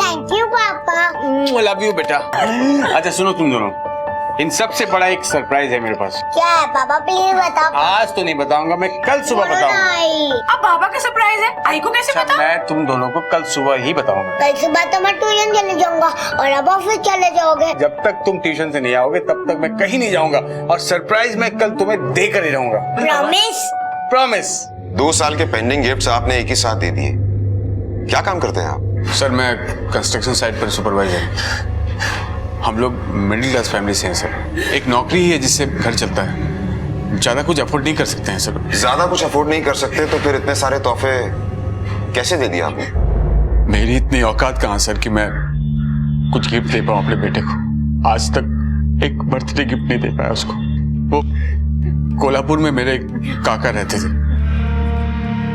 थैंक यू पापा। लव यू बेटा। अच्छा सुनो तुम दोनों, इन सबसे बड़ा एक सरप्राइज है मेरे पास। क्या है पापा, प्लीज बताओ। आज तो नहीं बताऊंगा, मैं कल सुबह बताऊंगा। अब पापा का सरप्राइज है, आई को कैसे पता? मैं तुम दोनों को कल सुबह ही बताऊंगा। कल सुबह तो मैं ट्यूशन चले जाऊंगा और अब ऑफिस चले जाओगे। जब तक तुम ट्यूशन से नहीं आओगे तब तक मैं कहीं नहीं जाऊंगा, और सरप्राइज मैं कल तुम्हें देकर ही रहूंगा। प्रॉमिस? प्रॉमिस। 2 साल के पेंडिंग गिफ्ट्स आपने एक ही साथ दे दिए। क्या काम करते हैं आप? सर मैं कंस्ट्रक्शन साइट पर सुपरवाइजर। हम लोग मिडिल क्लास फैमिली से हैं सर। एक नौकरी ही है जिससे घर चलता है, ज्यादा कुछ अफोर्ड नहीं कर सकते हैं सर। ज्यादा कुछ अफोर्ड नहीं कर सकते तो फिर इतने सारे तोहफे कैसे दे दिए आपने? मेरी इतनी औकात कहाँ सर कि मैं कुछ गिफ्ट दे पाऊँ अपने बेटे को। आज तक एक बर्थडे गिफ्ट नहीं दे पाया उसको। वो कोल्हापुर में मेरे काका रहते थे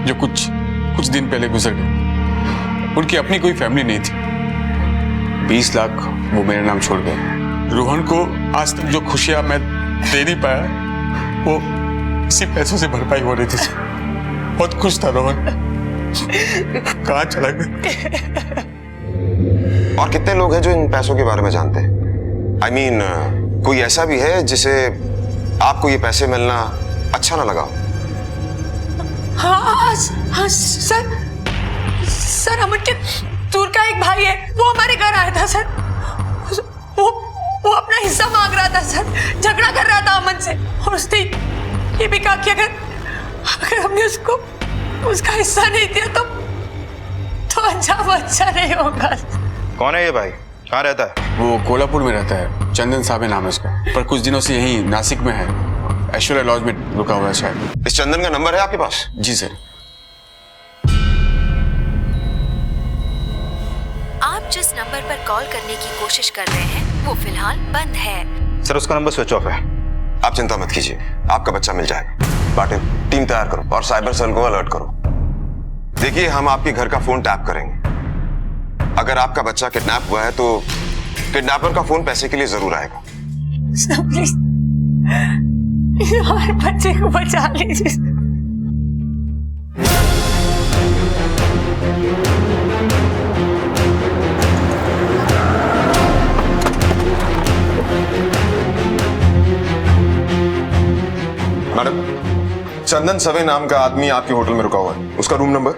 जो कुछ दिन पहले गुजर गए। उनकी अपनी कोई फैमिली नहीं थी। 20 लाख वो मेरे नाम छोड़ गए। रोहन को आज तक जो खुशियां मैं दे नहीं पाया वो इसी पैसों से भरपाई हो रही थी। बहुत खुश था रोहन, कहाँ चला गया। और कितने लोग हैं जो इन पैसों के बारे में जानते हैं? I mean, कोई ऐसा भी है जिसे आपको ये पैसे मिलना अच्छा ना लगा? हाँ सर अमन के दूर का एक भाई है, वो हमारे घर आया था सर। वो अपना हिस्सा मांग रहा था सर, झगड़ा कर रहा था अमन से, और उसने ये भी कहा कि अगर हमने उसको उसका हिस्सा नहीं दिया तो अंजाम अच्छा नहीं होगा। कौन है ये भाई? कहाँ रहता है? वो कोल्हापुर में रहता है, चंदन साहब नाम है उसका, पर कुछ दिनों से यही नासिक में है, ऐश्वर्या लॉज में रुका हुआ है शायद। इस चंदन का नंबर है आपके पास? जी सर। आप जिस नंबर पर कॉल करने की कोशिश कर रहे हैं वो फिलहाल बंद है। सर उसका नंबर स्विच ऑफ है। आप चिंता मत कीजिए, आपका बच्चा मिल जाएगा। पाटिल टीम तैयार करो और साइबर सेल को अलर्ट करो। देखिए हम आपके घर का फोन टैप करेंगे। अगर आपका बच्चा किडनैप हुआ है तो किडनैपर का फोन पैसे के लिए जरूर आएगा। हमारे बच्चे को बचा लीजिए। मैडम, चंदन सवे नाम का आदमी आपके होटल में रुका हुआ है, उसका रूम नंबर?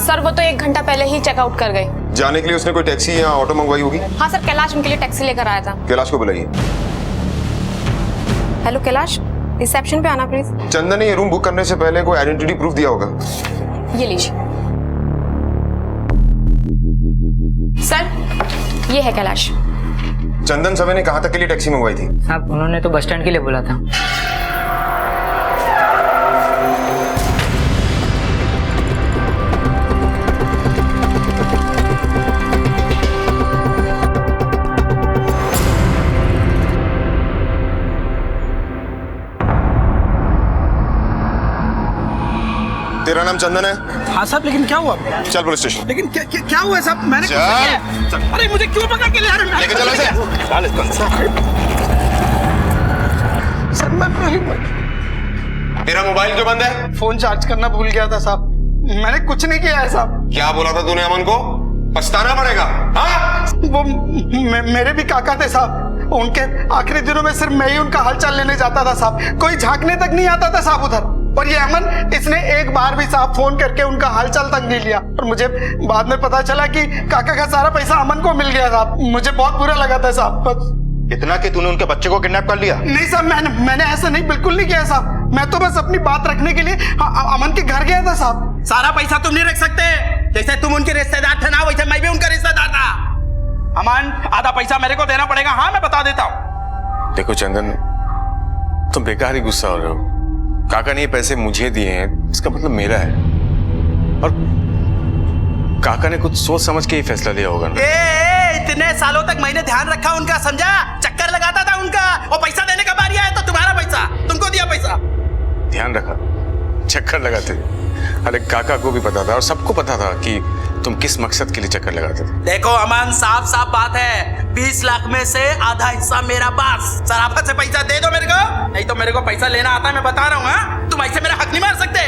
सर वो तो 1 घंटा पहले ही चेकआउट कर गए। जाने के लिए उसने कोई टैक्सी या ऑटो मंगवाई होगी? हाँ सर, कैलाश उनके लिए टैक्सी लेकर आया था। कैलाश को बुलाइए। हेलो कैलाश, रिसेप्शन पे आना प्लीज। चंदन ने ये रूम बुक करने से पहले कोई आइडेंटिटी प्रूफ दिया होगा। ये लीजिए सर, ये है कैलाश। चंदन सवे ने कहाँ तक के लिए टैक्सी मंगवाई थी? साहब उन्होंने तो बस स्टैंड के लिए बोला था। तेरा नाम चंदन है? हाँ साहब, लेकिन क्या हुआ? चल पुलिस स्टेशन। लेकिन क्या हुआ है साहब? मैंने चल। अरे मुझे क्यों पकड़ के ले आ रहे हैं? लेके चलो इसे। सर तेरा मोबाइल क्यों बंद है? फोन चार्ज करना भूल गया था साहब। मैंने कुछ नहीं किया है साहब। क्या बोला था तूने अमन को? पछताना पड़ेगा। हाँ, वो मेरे भी काका थे साहब। उनके आखिरी दिनों में सिर्फ मैं ही उनका हालचाल लेने जाता था साहब। कोई झांकने तक नहीं आता था साहब उधर। और ये अमन, इसने एक बार भी साहब फोन करके उनका हालचाल तक नहीं लिया। और मुझे बाद में पता चला कि काका का सारा पैसा अमन को मिल गया साहब। मुझे बहुत बुरा लगा था साहब। बस इतना कि तूने उनके बच्चे को किडनैप कर लिया? नहीं साहब, मैंने ऐसा नहीं, बिल्कुल नहीं किया साहब। मैं तो बस अपनी बात रखने के लिए अमन के घर गया था साहब। सारा पैसा तुम नहीं रख सकते। जैसे तुम उनके रिश्तेदार थे ना, वैसे मैं भी उनका रिश्तेदार था। अमन, आधा पैसा मेरे को देना पड़ेगा। हाँ, मैं बता देता हूँ। देखो चंदन, तुम बेकार ही गुस्सा हो रहे हो। काका ने ये पैसे मुझे दिए हैं, इसका मतलब मेरा है। और काका ने कुछ सोच समझ के ही फैसला लिया होगा ना। इतने सालों तक मैंने ध्यान रखा उनका, समझा? चक्कर लगाता था उनका। और पैसा देने का बारी आया तो तुम्हारा पैसा, तुमको दिया पैसा। ध्यान रखा, चक्कर लगाते। अरे काका को भी पता था और सबको पता था कि तुम किस मकसद के लिए चक्कर लगाते थे। देखो अमन, साफ साफ बात है, 20 लाख में से आधा हिस्सा मेरा पास। सराफत से पैसा दे दो मेरे को, नहीं तो मेरे को पैसा लेना आता है, मैं बता रहा हूँ। हाँ, तुम ऐसे मेरा हक नहीं मार सकते।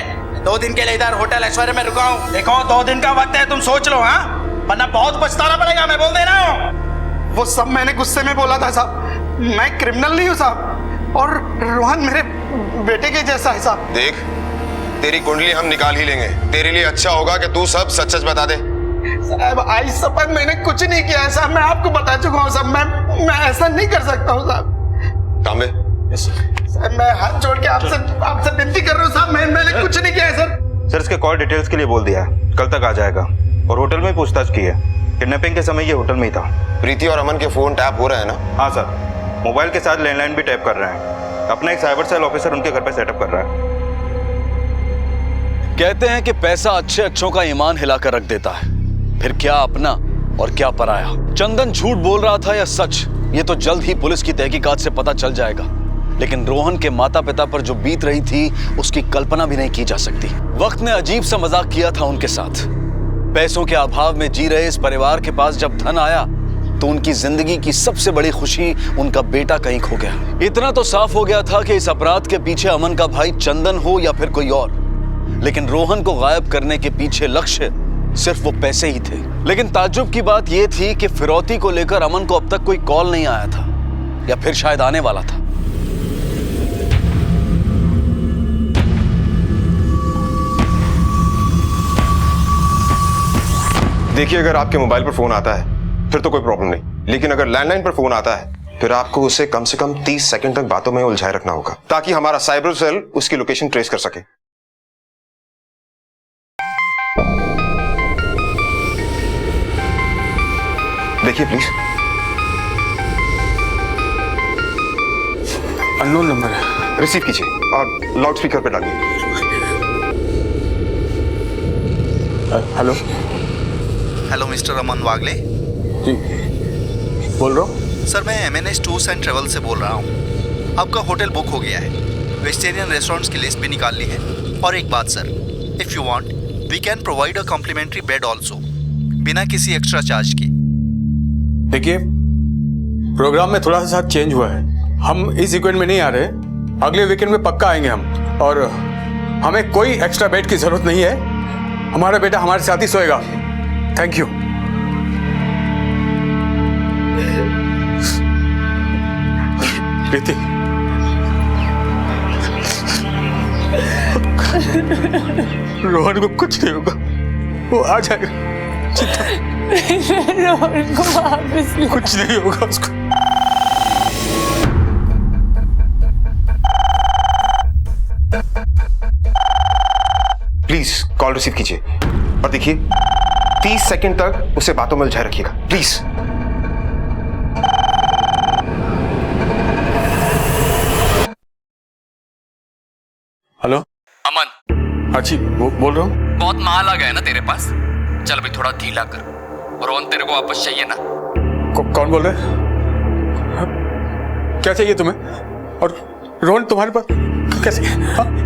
2 दिन के लिए इधर होटल ऐश्वर्य में रुका हूँ। देखो 2 दिन का वक्त है, तुम सोच लो। हाँ, वरना बहुत पछताना पड़ेगा, मैं बोल दे रहा हूँ। वो सब मैंने गुस्से में बोला था साहब। मैं क्रिमिनल नहीं हूँ साहब। और रोहन मेरे बेटे के जैसा है साहब। देख, तेरी कुंडली हम निकाल ही लेंगे। तेरे लिए अच्छा होगा कि तू सब सच सच बता दे। साहब, आई शपथ मैंने कुछ नहीं किया है साहब। मैं आपको बता चुका हूँ साहब। मैं ऐसा नहीं कर सकता हूँ साहब। तांबे, साहब मैं हाथ जोड़ के आपसे विनती कर रहा हूँ साहब। मैंने कुछ नहीं किया है सर। सर, इसके कॉल डिटेल्स के लिए बोल दिया है, कल तक आ जाएगा। और होटल में पूछताछ की है। किडनैपिंग के समय ये होटल में ही था। प्रीति और अमन के फोन टैप हो रहे हैं ना? हाँ सर, मोबाइल के साथ लैंडलाइन भी टैप कर रहे हैं। अपना एक साइबर सेल ऑफिसर उनके घर पे सेटअप कर रहा है। कहते हैं कि पैसा अच्छे अच्छों का ईमान हिलाकर रख देता है, फिर क्या अपना और क्या पराया। चंदन झूठ बोल रहा था या सच, ये तो जल्द ही पुलिस की तहकीकात से पता चल जाएगा। लेकिन रोहन के माता पिता पर जो बीत रही थी, उसकी कल्पना भी नहीं की जा सकती। वक्त ने अजीब सा मजाक किया था उनके साथ। पैसों के अभाव में जी रहे इस परिवार के पास जब धन आया, तो उनकी जिंदगी की सबसे बड़ी खुशी, उनका बेटा कहीं खो गया। इतना तो साफ हो गया था कि इस अपराध के पीछे अमन का भाई चंदन हो या फिर कोई और, लेकिन रोहन को गायब करने के पीछे लक्ष्य सिर्फ वो पैसे ही थे। लेकिन ताज्जुब की बात यह थी कि फिरौती को लेकर अमन को अब तक कोई कॉल नहीं आया था, या फिर शायद आने वाला था। देखिए, अगर आपके मोबाइल पर फोन आता है फिर तो कोई प्रॉब्लम नहीं, लेकिन अगर लैंडलाइन पर फोन आता है फिर आपको उसे कम से कम 30 सेकंड तक बातों में उलझाए रखना होगा, ताकि हमारा साइबर सेल उसकी लोकेशन ट्रेस कर सके। देखिए प्लीज। अननोन नंबर है। रिसीव कीजिए और लाउड स्पीकर पे डालिए। हेलो। हेलो मिस्टर अमन वागले। जी, बोल रहा हूँ सर। मैं MNS टूर्स एंड ट्रेवल से बोल रहा हूँ। आपका होटल बुक हो गया है। वेजिटेरियन रेस्टोरेंट्स की लिस्ट भी निकाल ली है। और एक बात sir, if you want we can provide a complimentary bed also, बिना किसी एक्स्ट्रा चार्ज की। देखिए, प्रोग्राम में थोड़ा सा चेंज हुआ है। हम इस वीकेंड में नहीं आ रहे, अगले वीकेंड में पक्का आएंगे हम। और हमें कोई एक्स्ट्रा बेड की जरूरत नहीं है। हमारा बेटा हमारे साथ ही सोएगा। Thank you. प्रीति, रोहन को कुछ नहीं होगा, वो आ जाएगा। रोहन को वापस ला। कुछ नहीं होगा उसको। प्लीज कॉल रिसीव कीजिए और देखिए 30 सेकंड तक उसे बातों में उलझाए रखिएगा प्लीज। हेलो अमन। हाँ जी, बोल रहा हूँ। बहुत माल आ गया है ना तेरे पास, चल अभी थोड़ा ढीला कर। रोहन तेरे को वापस चाहिए ना? कौन बोल रहा है? क्या चाहिए तुम्हें? और रोहन तुम्हारे पास कैसे?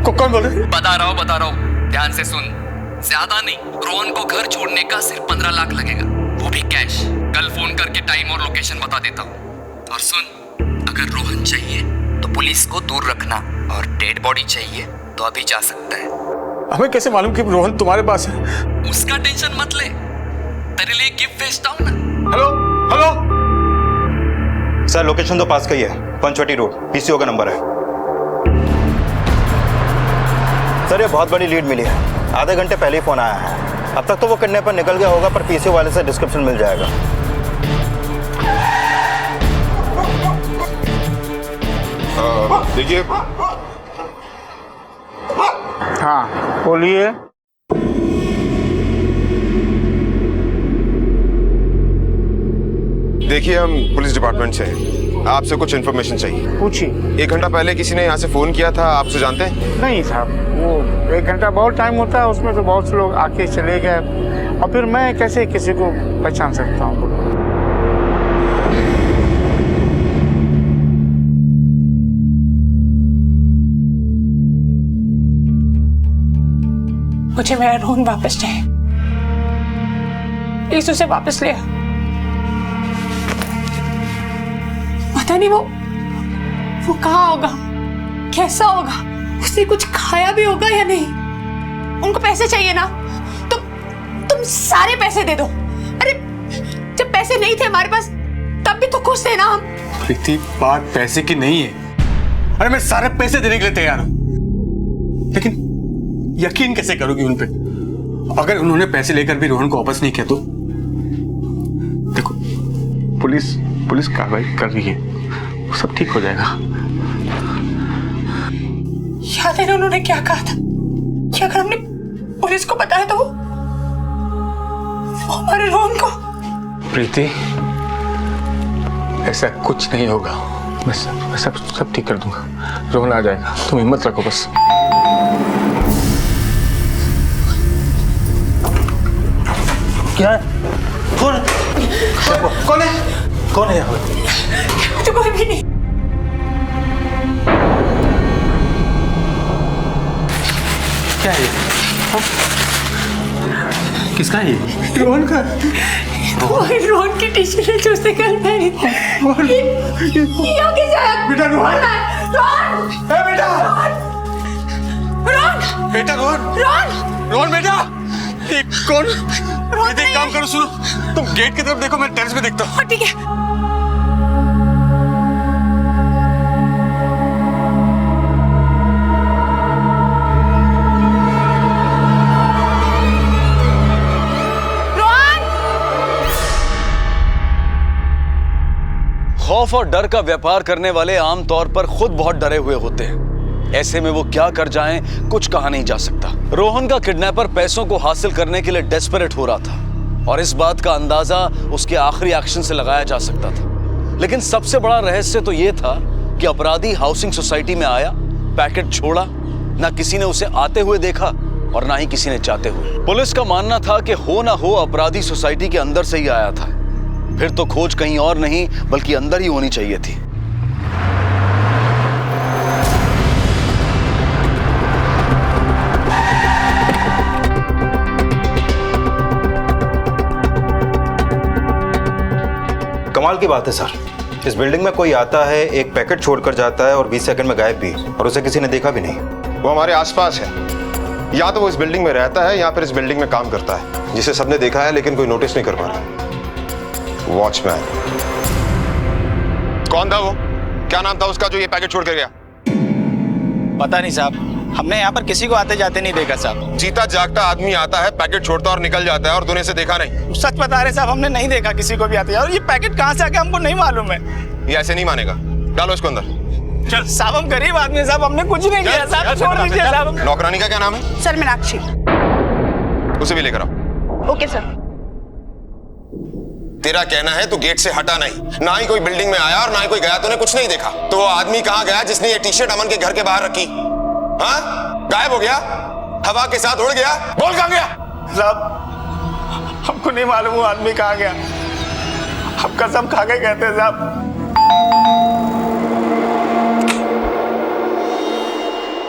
कौन बोल रहा है? बता रहा हूँ, ध्यान से सुन। ज्यादा नहीं, रोहन को घर छोड़ने का सिर्फ 15 लाख लगेगा, वो भी कैश। कल फोन करके टाइम और लोकेशन बता देता हूँ। और सुन, अगर रोहन चाहिए तो पुलिस को दूर रखना, और डेड बॉडी चाहिए तो अभी जा सकता है। हमें कैसे मालूम कि रोहन तुम्हारे पास है? उसका टेंशन मत ले, तेरे लिए गिफ्ट भेजता हूँ ना। हेलो हेलो सर, लोकेशन तो पास का ही है, पंचवटी रोड, पीसीओ का नंबर है। सर ये बहुत बड़ी लीड मिली है, आधे घंटे पहले ही फोन आया है। अब तक तो वो किडनैपर निकल गया होगा, पर पीसीओ वाले से डिस्क्रिप्शन मिल जाएगा। देखिए। हाँ बोलिए। देखिए हम पुलिस डिपार्टमेंट से हैं, आपसे कुछ इन्फॉर्मेशन चाहिए। पूछिए। 1 घंटा पहले किसी ने यहाँ से फोन किया था, आप उसे जानते हैं? नहीं साहब, वो 1 घंटा बहुत टाइम होता है, उसमें तो बहुत से लोग आके चले गए, और फिर मैं कैसे किसी को पहचान सकता हूँ? मुझे मेरा रोहन वापस चाहिए, प्लीज उसे वापस ले। पता नहीं वो कहाँ होगा, कैसा होगा, उसने कुछ खाया भी होगा या नहीं। उनको पैसे चाहिए ना, तुम सारे पैसे दे दो। अरे जब पैसे नहीं थे हमारे पास तब भी तो खुश थे ना हम। प्रीति, बात पैसे की नहीं है। अरे मैं सारे पैसे देने के लिए तैयार हूं, लेकिन यकीन कैसे करोगी उन पे? अगर उन्होंने पैसे लेकर भी रोहन को वापस नहीं किया तो? देखो, पुलिस कार्रवाई कर रही है, वो सब ठीक हो जाएगा। याद है ना उन्होंने क्या कहा था कि अगर हमने पुलिस को बताया तो वो हमारे रोहन को। प्रीति, ऐसा कुछ नहीं होगा, मैं सब ठीक कर दूंगा। रोहन आ जाएगा, तुम हिम्मत रखो बस। क्या है? कौन है? कौन है यहाँ पे? तो कोई भी नहीं। क्या है? किसका है? रोहन का। रोहन की टी-शर्ट है जो उसने कल पहनी थी। ये आगे जाए। बेटा रोहन। रोहन। बेटा। रोहन। बेटा रोहन। रोहन। रोहन बेटा। कौन? एक काम करो, सुनो, तुम गेट की तरफ देखो, मैं टेरेस पे देखता हूँ। ठीक है। खौफ और डर का व्यापार करने वाले आमतौर पर खुद बहुत डरे हुए होते हैं। ऐसे में वो क्या कर जाएं, कुछ कहा नहीं जा सकता। रोहन का किडनैपर पैसों को हासिल करने के लिए डेस्परेट हो रहा था और इस बात का अंदाजा उसके आखिरी एक्शन से लगाया जा सकता था। लेकिन सबसे बड़ा रहस्य तो यह था कि अपराधी हाउसिंग सोसाइटी में आया, पैकेट छोड़ा, ना किसी ने उसे आते हुए देखा और ना ही किसी ने जाते हुए। पुलिस का मानना था कि हो ना हो अपराधी सोसाइटी के अंदर से ही आया था, फिर तो खोज कहीं और नहीं बल्कि अंदर ही होनी चाहिए थी। कमाल की बात है सर, इस बिल्डिंग में कोई आता है, एक पैकेट छोड़कर जाता है और 20 सेकंड में गायब भी, और उसे किसी ने देखा भी नहीं। वो हमारे आसपास है, या तो वो इस बिल्डिंग में रहता है या फिर इस बिल्डिंग में काम करता है, जिसे सबने देखा है लेकिन कोई नोटिस नहीं कर पा रहा। वॉचमैन। कौन था वो? क्या नाम था उसका जो ये पैकेट छोड़ कर गया? पता नहीं साहब, हमने यहाँ पर किसी को आते जाते नहीं देखा साहब। जीता जागता आदमी आता है, पैकेट छोड़ता और निकल जाता है और तूने इसे देखा नहीं? सच बता रहे साहब, हमने नहीं देखा किसी को भी आते। और ये पैकेट कहाँ से आ गया हमको नहीं मालूम है। ये ऐसे नहीं मानेगा, डालो इसको अंदर। चल साहब, हम गरीब आदमी साहब, हमने कुछ नहीं किया साहब, छोड़ दीजिए साहब। नौकरानी का क्या नाम है? सर मीनाक्षी। उसे भी लेकर आओ। Okay sir. तेरा कहना है तू गेट से हटा नहीं, ना ही कोई बिल्डिंग में आया और ना ही कोई गया, तूने कुछ नहीं देखा। तो वो आदमी कहाँ गया जिसने ये टी-शर्ट अमन के घर के बाहर रखी? हाँ? गायब हो गया, हवा के साथ उड़ गया, बोल कहाँ गया? साहब हमको नहीं मालूम वो आदमी कहाँ गया, हम कसम खा के कहते हैं साहब।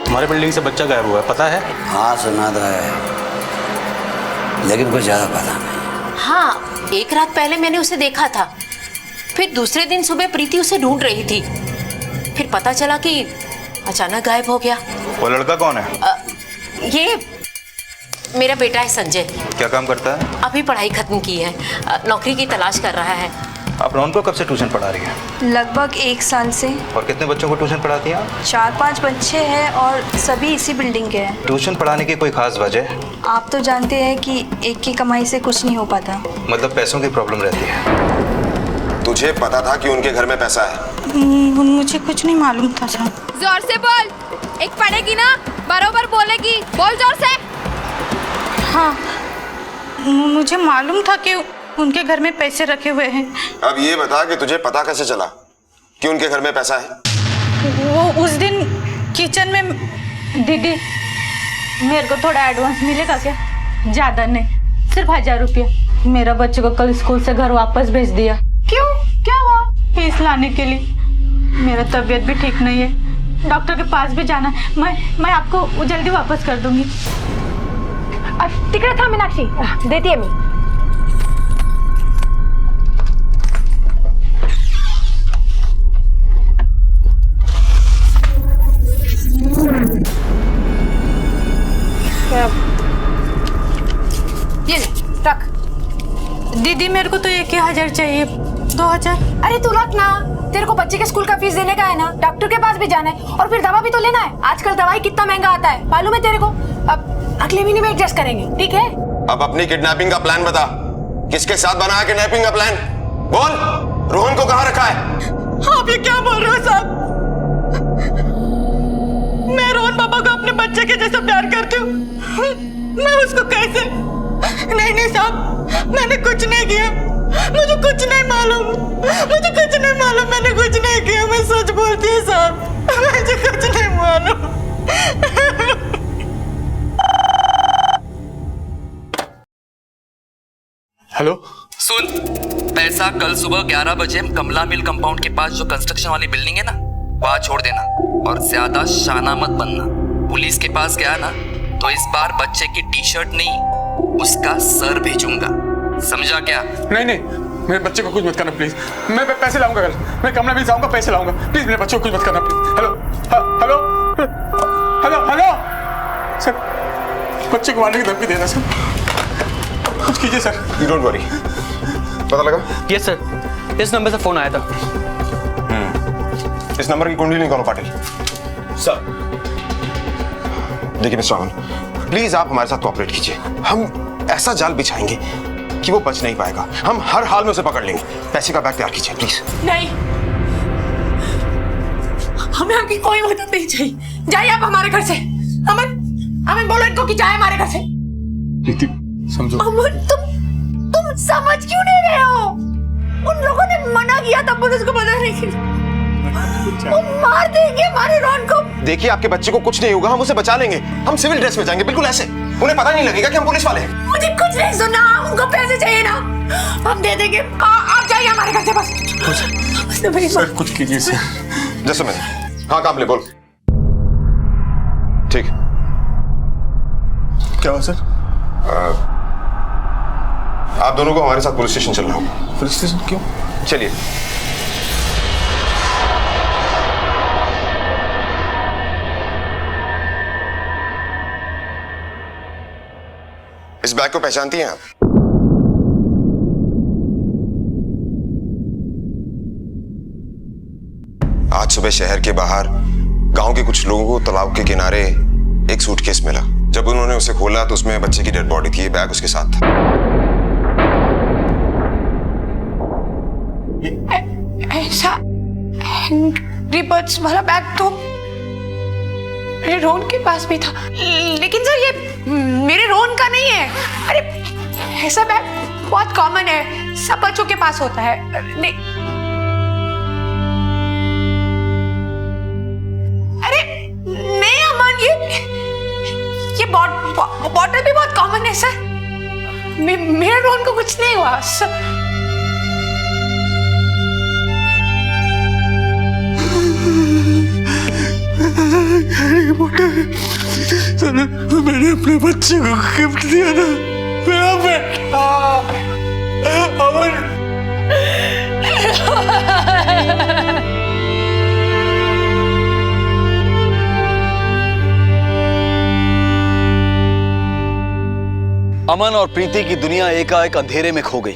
तुम्हारे बिल्डिंग से बच्चा गायब हुआ है, पता है? हाँ सुना था है, लेकिन कुछ ज्यादा पता नहीं। हाँ, एक रात पहले मैंने उसे देखा था, फिर दूसरे दिन सुबह प्रीति उसे ढूंढ रही थी, फिर पता चला कि अचानक गायब हो गया। वो लड़का कौन है? मेरा बेटा है संजय, क्या काम करता है? अभी पढ़ाई खत्म की है, नौकरी की तलाश कर रहा है। आप रोहन को कब से ट्यूशन पढ़ा रही हैं? लगभग 1 साल से। और कितने बच्चों को ट्यूशन पढ़ाती हैं? 4-5 बच्चे हैं और सभी इसी बिल्डिंग के हैं। ट्यूशन पढ़ाने की कोई खास वजह? आप तो जानते हैं कि एक की कमाई से कुछ नहीं हो पाता। मतलब पैसों की प्रॉब्लम रहती है। तुझे पता था कि उनके घर में पैसा है? मुझे कुछ नहीं मालूम था सर। जोर से बोल, एक पढ़ेगी ना, बरोबर बोलेगी, बोल जोर से। हाँ, मुझे मालूम था कि उनके घर में पैसे रखे हुए हैं। अब ये बता कि तुझे पता कैसे चला कि उनके घर में पैसा है? वो उस दिन किचन में दीदी, मेरे को थोड़ा एडवांस मिलेगा क्या? ज़्यादा नहीं, सिर्फ 1000 रुपया। मेरा बच्चे को कल स्कूल से घर वापस भेज दिया। क्यों, क्या हुआ? फीस लाने के लिए। मेरा तबीयत भी ठीक नहीं है, डॉक्टर के पास भी जाना है। मैं आपको जल्दी वापस कर दूंगी। तिकडे था मीनाक्षी, देती है मी। ये रख। दीदी मेरे को तो 1000 चाहिए, 2000। अरे तू रख ना, तेरे को बच्चे के स्कूल का फीस देने का है ना, डॉक्टर के पास भी जाना है और फिर दवा भी तो लेना है। आजकल दवाई कितना महंगा आता है, मालूम है तेरे को? अब अगले महीने में एडजस्ट करेंगे, ठीक है? अब अपनी किडनैपिंग का प्लान बता। किसके साथ बना है किडनैपिंग का प्लान? बोल, रोहन को कहाँ रखा है? आप ये क्या बोल रहे हो साहब? मैं रोहन पापा को अपने बच्चे के जैसा प्यार करती हूँ। मैं उसको कैसे? नहीं साहब, मैंने कुछ नहीं किया। मुझे कुछ नहीं मालूम, मैंने कुछ नहीं किया। मैं सच बोलती हूँ साहब, मुझे कुछ नहीं मालूम। हेलो, सुन, पैसा कल सुबह 11 बजे कमला मिल कंपाउंड के पास जो कंस्ट्रक्शन वाली बिल्डिंग है ना, वहां छोड़ देना और ज्यादा शाना मत बनना। पुलिस के पास गया ना तो इस बार बच्चे की टी-शर्ट नहीं, उसका सर भेजूंगा, समझा क्या? नहीं, मेरे बच्चे को कुछ मत करना प्लीज। मैं पैसे लाऊंगा कल, मैं कमला मिल जाऊंगा, पैसे लाऊंगा। प्लीज मेरे बच्चे को कुछ मत करना प्लीज। हेलो सर, बच्चे को मारने की धमकी दे रहा सर, कुछ कीजिए सर। You don't worry. पता लगा? यस सर, इस नंबर से फोन आया था। इस नंबर की कुंडली निकालो पाटिल। सर देखिए मिस्टर रावल, प्लीज आप हमारे साथ कोऑपरेट कीजिए। हम ऐसा जाल बिछाएंगे कि वो बच नहीं पाएगा। हम हर हाल में उसे पकड़ लेंगे। पैसे का बैग तैयार कीजिए प्लीज। नहीं, हमें आपकी कोई मदद नहीं चाहिए। जाइए आप हमारे घर से। अमन बोलो इनको कि जाए हमारे घर से। समझो। अमन, तुम समझ क्यों नहीं रहे हो? उन लोगों ने मना किया था, पुलिस को पता नहीं किया। वो मार देंगे हमारे रोहन को। देखिए आपके बच्चे को कुछ नहीं होगा, हम उसे बचा लेंगे। हम सिविल ड्रेस में जाएंगे, बिल्कुल ऐसे। उन्हें पता नहीं लगेगा कि हम पुलिस वाले हैं। मुझे कुछ नहीं सुनना, उनको पैसे चाहिए ना, हम दे देंगे। आप जाइए हमारे घर से बस। सर कुछ कीजिए सर। जैसे मैं, हाँ काम ले, बोल। ठीक। क्या हुआ सर? आप दोनों को हमारे साथ पुलिस स्टेशन चलना होगा। पुलिस स्टेशन क्यों? चलिए। इस बैग को पहचानती हैं आप? आज सुबह शहर के बाहर गांव के कुछ लोगों को तालाब के किनारे एक सूटकेस मिला। जब उन्होंने उसे खोला तो उसमें बच्चे की डेड बॉडी थी। ये बैग उसके साथ था। ऐसा एंग्री बर्ड्स वाला बैग तो मेरे रोहन के पास भी था, लेकिन सर ये मेरे रोहन का नहीं है। अरे ऐसा बैग बहुत कॉमन है, सब बच्चों के पास होता है। नहीं, अरे नहीं अमन, ये बॉटल भी बहुत कॉमन है सर। मेरे रोहन को कुछ नहीं हुआ सर। मैंने अपने बच्चे को गिफ्ट दिया ना, मेरा बेटा अमन। अमन और प्रीति की दुनिया एकाएक अंधेरे में खो गई।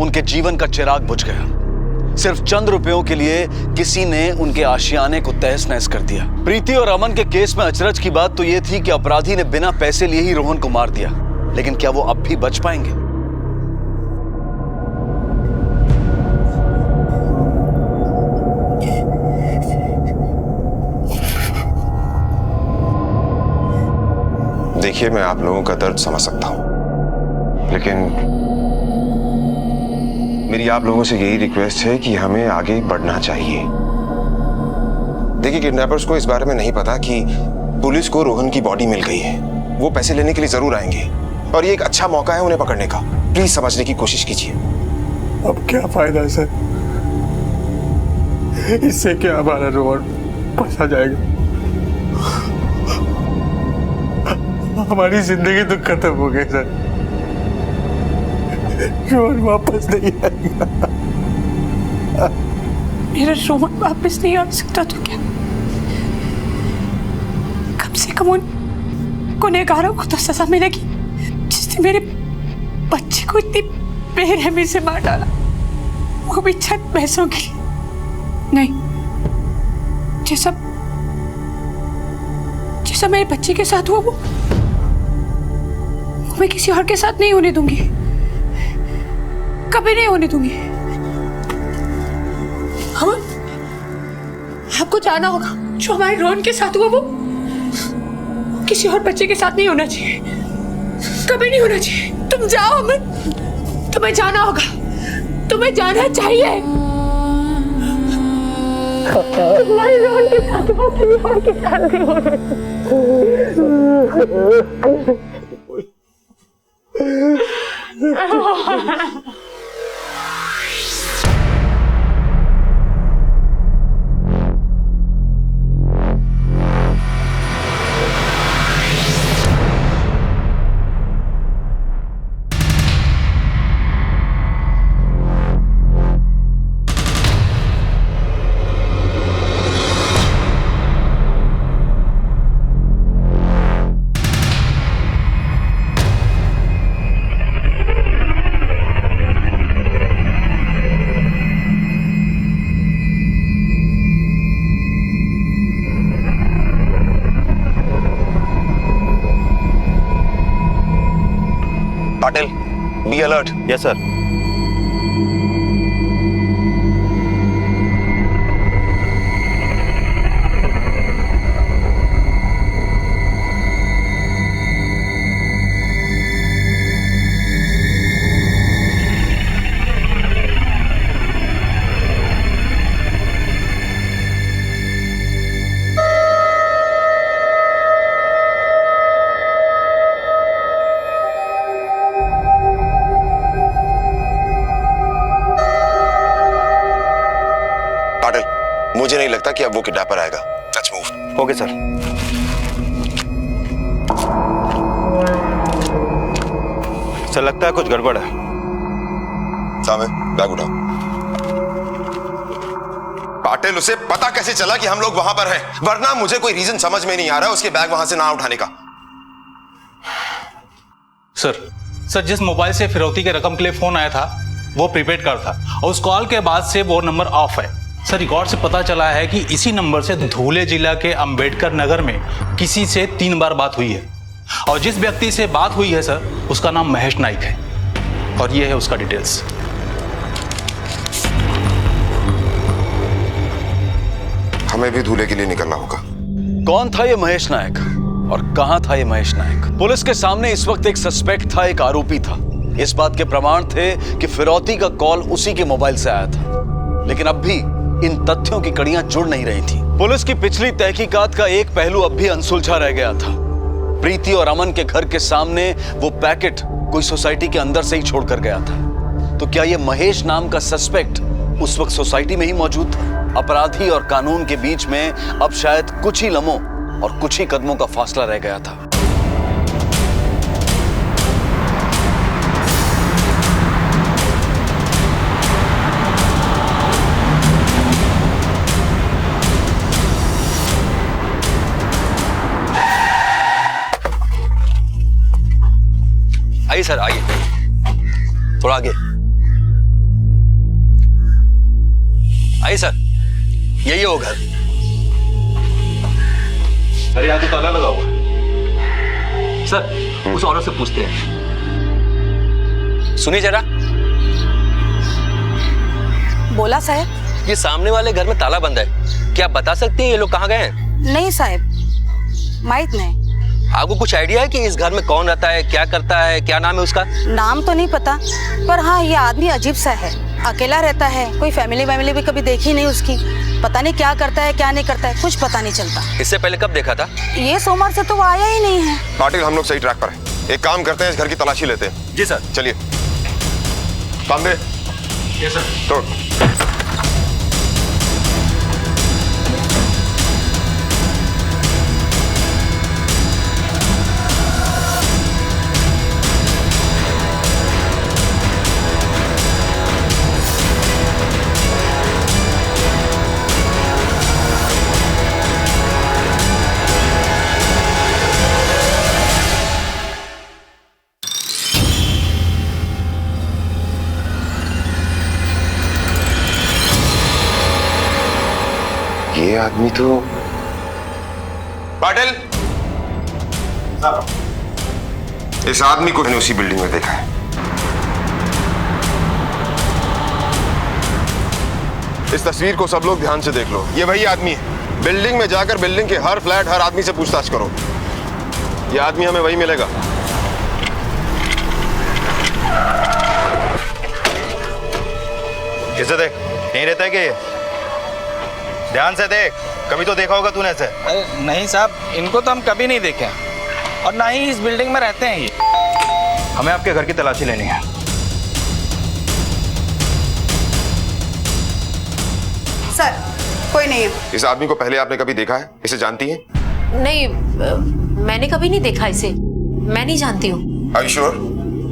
उनके जीवन का चिराग बुझ गया। सिर्फ चंद रुपयों के लिए किसी ने उनके आशियाने को तहस नहस कर दिया। प्रीति और अमन के केस में अचरज की बात तो यह थी कि अपराधी ने बिना पैसे लिए ही रोहन को मार दिया, लेकिन क्या वो अब भी बच पाएंगे? देखिए, मैं आप लोगों का दर्द समझ सकता हूं, लेकिन मेरी आप लोगों से यही रिक्वेस्ट है कि हमें आगे बढ़ना चाहिए। देखिए, किडनैपर्स को इस बारे में नहीं पता कि पुलिस को रोहन की बॉडी मिल गई है। वो पैसे लेने के लिए जरूर आएंगे और ये एक अच्छा मौका है उन्हें पकड़ने का। प्लीज समझने की कोशिश कीजिए। अब क्या फायदा है सर, इससे क्या हमारा रोहन फंसा जाएगा? हमारी जिंदगी तो खत्म हो गई सर, रोहन वापस नहीं आएगा। मेरा रोहन वापस नहीं आ सकता तो क्या, कम से कम उन गुनहगारों को तो सजा मिलेगी जिसने मेरे बच्चे को इतनी बेरहमी से मार डाला, वो भी चंद पैसों के लिए। नहीं, जैसा मेरे बच्चे के साथ हुआ वो मैं किसी और के साथ नहीं होने दूंगी, कभी नहीं होने दूंगी। हम आपको जाना होगा, जो हमारे रोहन के साथ हुआ वो किसी और बच्चे के साथ नहीं होना चाहिए, कभी नहीं होना चाहिए। तुम जाओ अमन, तुम्हें जाना होगा, तुम्हें जाना चाहिए। तुम्हारे रोहन के साथ हुआ किसी और के साथ नहीं होना Patil, be alert. Yes sir. मुझे नहीं लगता कि अब वो किडनैपर आएगा। Let's move. Okay sir. Sir लगता है कुछ गड़बड़ है। सामे, बैग उठाओ। पाटिल, उसे पता कैसे चला कि हम लोग वहां पर हैं? वरना मुझे कोई रीजन समझ में नहीं आ रहा उसके बैग वहां से ना उठाने का। सर जिस मोबाइल से फिरौती के रकम के लिए फोन आया था वो प्रीपेड कार्ड था और उस कॉल के बाद से वो नंबर ऑफ है। सर रिकॉर्ड से पता चला है कि इसी नंबर से धुले जिला के अंबेडकर नगर में किसी से 3 बार बात हुई है और जिस व्यक्ति से बात हुई है सर उसका नाम महेश नाइक है और ये है उसका डिटेल्स। हमें भी धुले के लिए निकलना होगा। कौन था ये महेश नायक और कहां था ये महेश नायक? पुलिस के सामने इस वक्त एक सस्पेक्ट था, एक आरोपी था। इस बात के प्रमाण थे कि फिरौती का कॉल उसी के मोबाइल से आया था, लेकिन अब भी इन तथ्यों की कड़ियां जुड़ नहीं रही थी। पुलिस की पिछली तहकीकात का एक पहलू अब भी अनसुलझा रह गया था। प्रीति और अमन के घर के सामने वो पैकेट कोई सोसाइटी के अंदर से ही छोड़कर गया था। तो क्या ये महेश नाम का सस्पेक्ट उस वक्त सोसाइटी में ही मौजूद था? अपराधी और कानून के बीच में अब शायद कुछ ही लम्हों और कुछ ही कदमों का फासला रह गया था। आइए सर, आइए, थोड़ा आगे आइए सर, यही है वो घर। अरे यहाँ तो ताला लगा हुआ है। सर उस औरत से पूछते हैं। सुनिए जरा। बोला साहब। ये सामने वाले घर में ताला बंद है, क्या आप बता सकती हैं ये लोग कहाँ गए हैं? नहीं साहब, माहित नहीं। आपको कुछ आइडिया है कि इस घर में कौन रहता है, क्या करता है, क्या नाम है उसका? नाम तो नहीं पता, पर हाँ ये आदमी अजीब सा है, अकेला रहता है, कोई फैमिली भी कभी देखी नहीं उसकी। पता नहीं क्या करता है क्या नहीं करता है, कुछ पता नहीं चलता। इससे पहले कब देखा था? ये सोमवार से तो वो आया ही नहीं है। पाटिल हम लोग सही ट्रैक पर हैं। एक काम करते हैं, इस घर की तलाशी लेते हैं। जी सर। चलिए। तांबे। Yes sir. तोड़। ये आदमी तो पाटिल, इस आदमी को मैंने उसी बिल्डिंग में देखा है। इस तस्वीर को सब लोग ध्यान से देख लो, ये वही आदमी है। बिल्डिंग में जाकर बिल्डिंग के हर फ्लैट, हर आदमी से पूछताछ करो, ये आदमी हमें वही मिलेगा। किसे देख, नहीं रहता है क्या ये? ध्यान से देख, कभी तो देखा होगा तूने ऐसे। अरे नहीं साहब, इनको तो हम कभी नहीं देखे और ना ही इस बिल्डिंग में रहते हैं ये। हमें आपके घर की तलाशी लेनी है। सर कोई नहीं है। इस आदमी को पहले आपने कभी देखा है? इसे जानती हैं? नहीं, मैंने कभी नहीं देखा इसे, मैं नहीं जानती हूँ। Are you sure?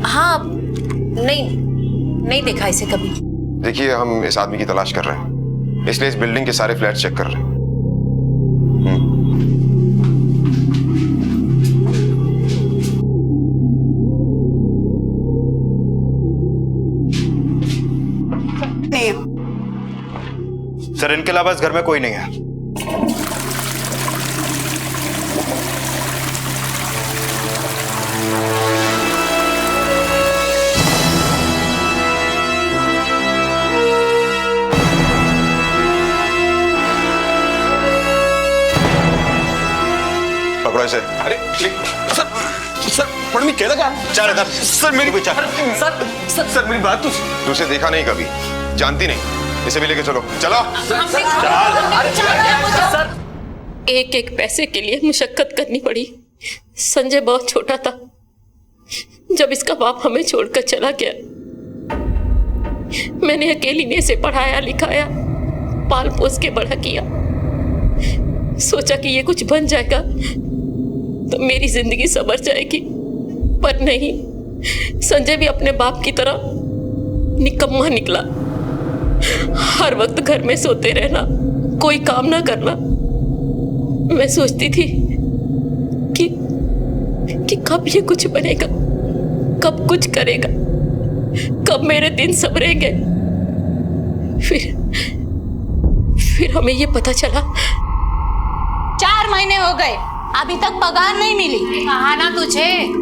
हाँ, नहीं देखा इसे कभी। देखिए, हम इस आदमी की तलाश कर रहे हैं, इसलिए इस बिल्डिंग के सारे फ्लैट चेक कर रहे हैं। नहीं सर, इनके अलावा इस घर में कोई नहीं है। पकड़ो इसे। अरे सर पढ़ने क्या लगा? चल इधर। सर मेरी सर मेरी बात तो। तू उसे देखा नहीं कभी, जानती नहीं, इसे भी लेके चलो। चलो सर, एक पैसे के लिए मुशक्कत करनी पड़ी। संजय बहुत छोटा था जब इसका बाप हमें छोड़कर चला गया। मैंने अकेली ने इसे पढ़ाया लिखाया, पाल पोस के बड़ा किया। सोचा कि ये कुछ बन जाएगा तो मेरी जिंदगी संवर जाएगी, पर नहीं, संजय भी अपने बाप की तरह निकम्मा निकला। हर वक्त घर में सोते रहना, कोई काम ना करना। मैं सोचती थी कि कब ये कुछ बनेगा, कब कुछ करेगा, कब मेरे दिन संवरेंगे। फिर हमें ये पता चला 4 महीने हो गए, अभी तक पगार नहीं मिली। कहा ना तुझे,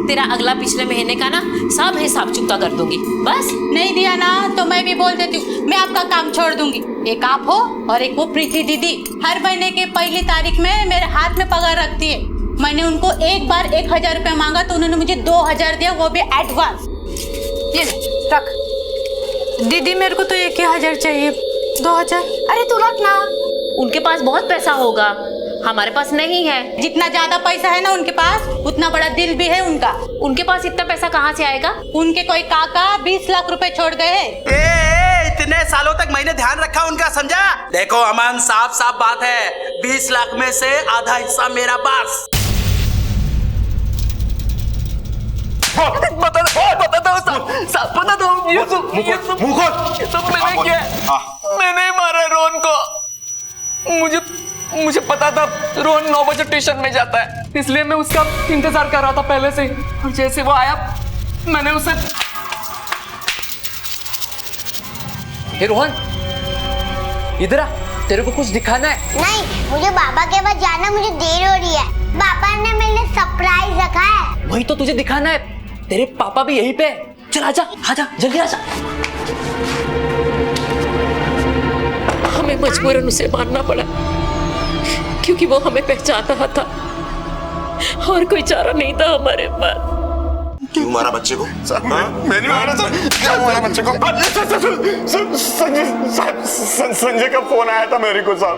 तेरा अगला पिछले महीने का ना सब हिसाब चुकता कर दूंगी। बस नहीं दिया ना तो मैं भी बोल देती हूँ, मैं आपका काम छोड़ दूंगी। एक आप हो और एक वो प्रीति दीदी, हर महीने के पहली तारीख में मेरे हाथ में पगार रखती है। मैंने उनको एक बार 1000 रुपया मांगा तो उन्होंने मुझे 2000 दिया, वो भी एडवांस। ये रख। दीदी मेरे को तो 1000 चाहिए। 2000? अरे तू रख ना, उनके पास बहुत पैसा होगा, हमारे पास नहीं है। जितना ज्यादा पैसा है ना उनके पास, उतना बड़ा दिल भी है उनका। उनके पास इतना पैसा कहाँ से आएगा? उनके कोई काका 20 लाख रुपए छोड़ गए हैं। इतने सालों तक मैंने ध्यान रखा उनका, समझा? देखो अमन, साफ बात है, 20 लाख में से आधा हिस्सा मेरा पास। बता दो ये सब मैंने किया। मैंने मारा रोहन को। मुझे पता था रोहन 9 बजे ट्यूशन में जाता है, इसलिए मैं उसका इंतजार कर रहा था पहले से। और जैसे वो आया मैंने उसे। हे रोहन, इधर आ, तेरे को कुछ दिखाना है। नहीं, मुझे बाबा के पास जाना, मुझे देर हो रही है। पापा ने मेरे लिए सरप्राइज रखा है। वही तो तुझे दिखाना है, तेरे पापा भी यहीं पे। चल आजा, आजा, जल्दी आजा। हमें मजबूरन उसे मारना पड़ा क्योंकि वो हमें पहचान रहा था और कोई चारा नहीं था हमारे पास। क्यों मारा बच्चे को? मैं नहीं मारा सर। क्या मारा बच्चे को? संजय का फोन आया था मेरे को साहब।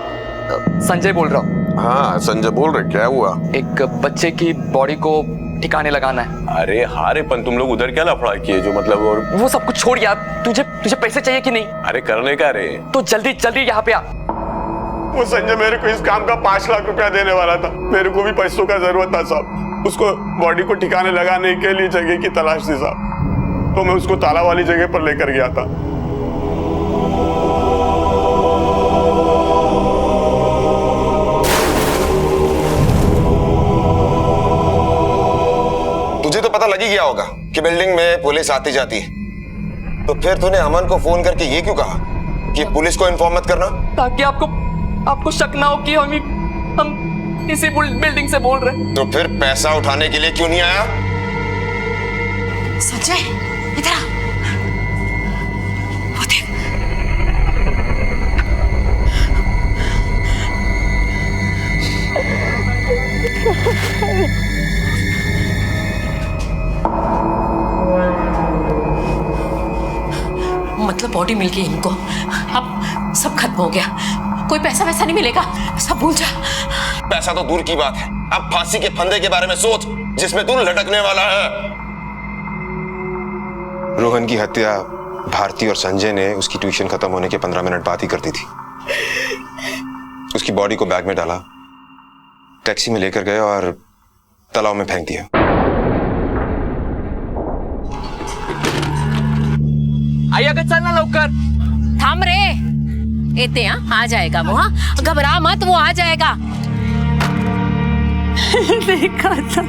संजय बोल रहा हूँ। हाँ संजय बोल रहे, क्या हुआ? एक बच्चे की बॉडी को ठिकाने लगाना है। अरे हारे पन तुम लोग उधर क्या लफड़ा किए जो मतलब? और वो सब कुछ छोड़ यार, तुझे पैसे चाहिए कि नहीं? अरे करने का रे, तो जल्दी जल्दी यहाँ पे आ। वो संजय मेरे को इस काम का 5 लाख रुपया देने वाला था। मेरे को भी पैसों का जरूरत था साहब। उसको बॉडी को ठिकाने लगाने के लिए जगह की तलाश थी साहब, तो मैं उसको ताला वाली जगह पर लेकर गया था। तुझे तो पता लग ही गया होगा कि बिल्डिंग में पुलिस आती जाती है, तो फिर तूने अमन को फोन करके ये क्यों कहा कि पुलिस को इन्फॉर्म मत करना? ताकि आपको शक ना हो कि हम इसी बिल्डिंग से बोल रहे हैं। तो फिर पैसा उठाने के लिए क्यों नहीं आया? संजय इधर आ। वो देख। मतलब बॉडी मिल गई इनको, अब सब खत्म हो गया। कोई पैसा वैसा नहीं मिलेगा, सब भूल जा। पैसा तो दूर की बात है, अब फांसी के फंदे के बारे में सोच जिसमें तू लटकने वाला है। रोहन की हत्या भारती और संजय ने उसकी ट्यूशन खत्म होने के 15 मिनट बाद ही कर दी थी। उसकी बॉडी को बैग में डाला, टैक्सी में लेकर गए और तालाब में फेंक दिया। आया का चलना लवकर। थाम रे, येते आ जाएगा वो। हाँ घबरा मत, वो आ जाएगा। देखा था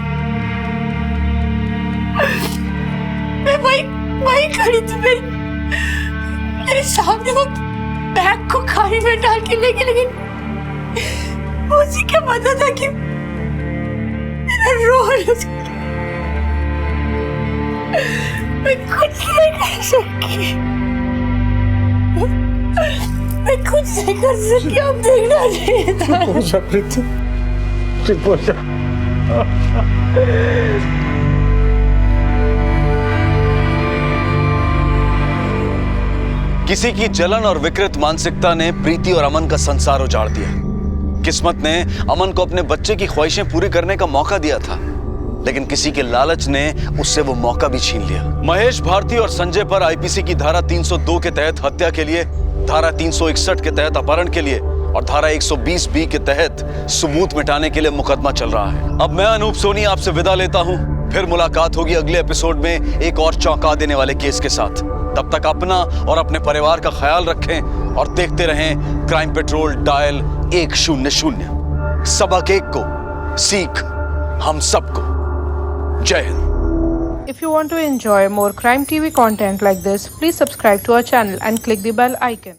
मैं वही खड़ी थी, मेरे सामने वो बैग को खाई में डाल के लेके, लेकिन उसी के पता था कि मेरा रोल मैं कुछ नहीं कर सकी, मैं कुछ नहीं कर सकी। अब देखना चाहिए था। किसी की जलन और विकृत मानसिकता ने प्रीति और अमन का संसार उजाड़ दिया। किस्मत ने अमन को अपने बच्चे की ख्वाहिशें पूरी करने का मौका दिया था, लेकिन किसी के लालच ने उससे वो मौका भी छीन लिया। महेश भारती और संजय पर आईपीसी की धारा 302 के तहत हत्या के लिए, धारा 361 के तहत अपहरण के लिए और धारा 120B के तहत सबूत मिटाने के लिए मुकदमा चल रहा है। अब मैं अनूप सोनी आपसे विदा लेता हूं। फिर मुलाकात होगी अगले एपिसोड में एक और चौंका देने वाले केस के साथ। तब तक अपना और अपने परिवार का ख्याल रखें और देखते रहें क्राइम पेट्रोल डायल 100। सबक एक को, सीख हम सबको। जय Hind. If you want to enjoy more Crime TV content like this, please subscribe to our channel and click the bell icon.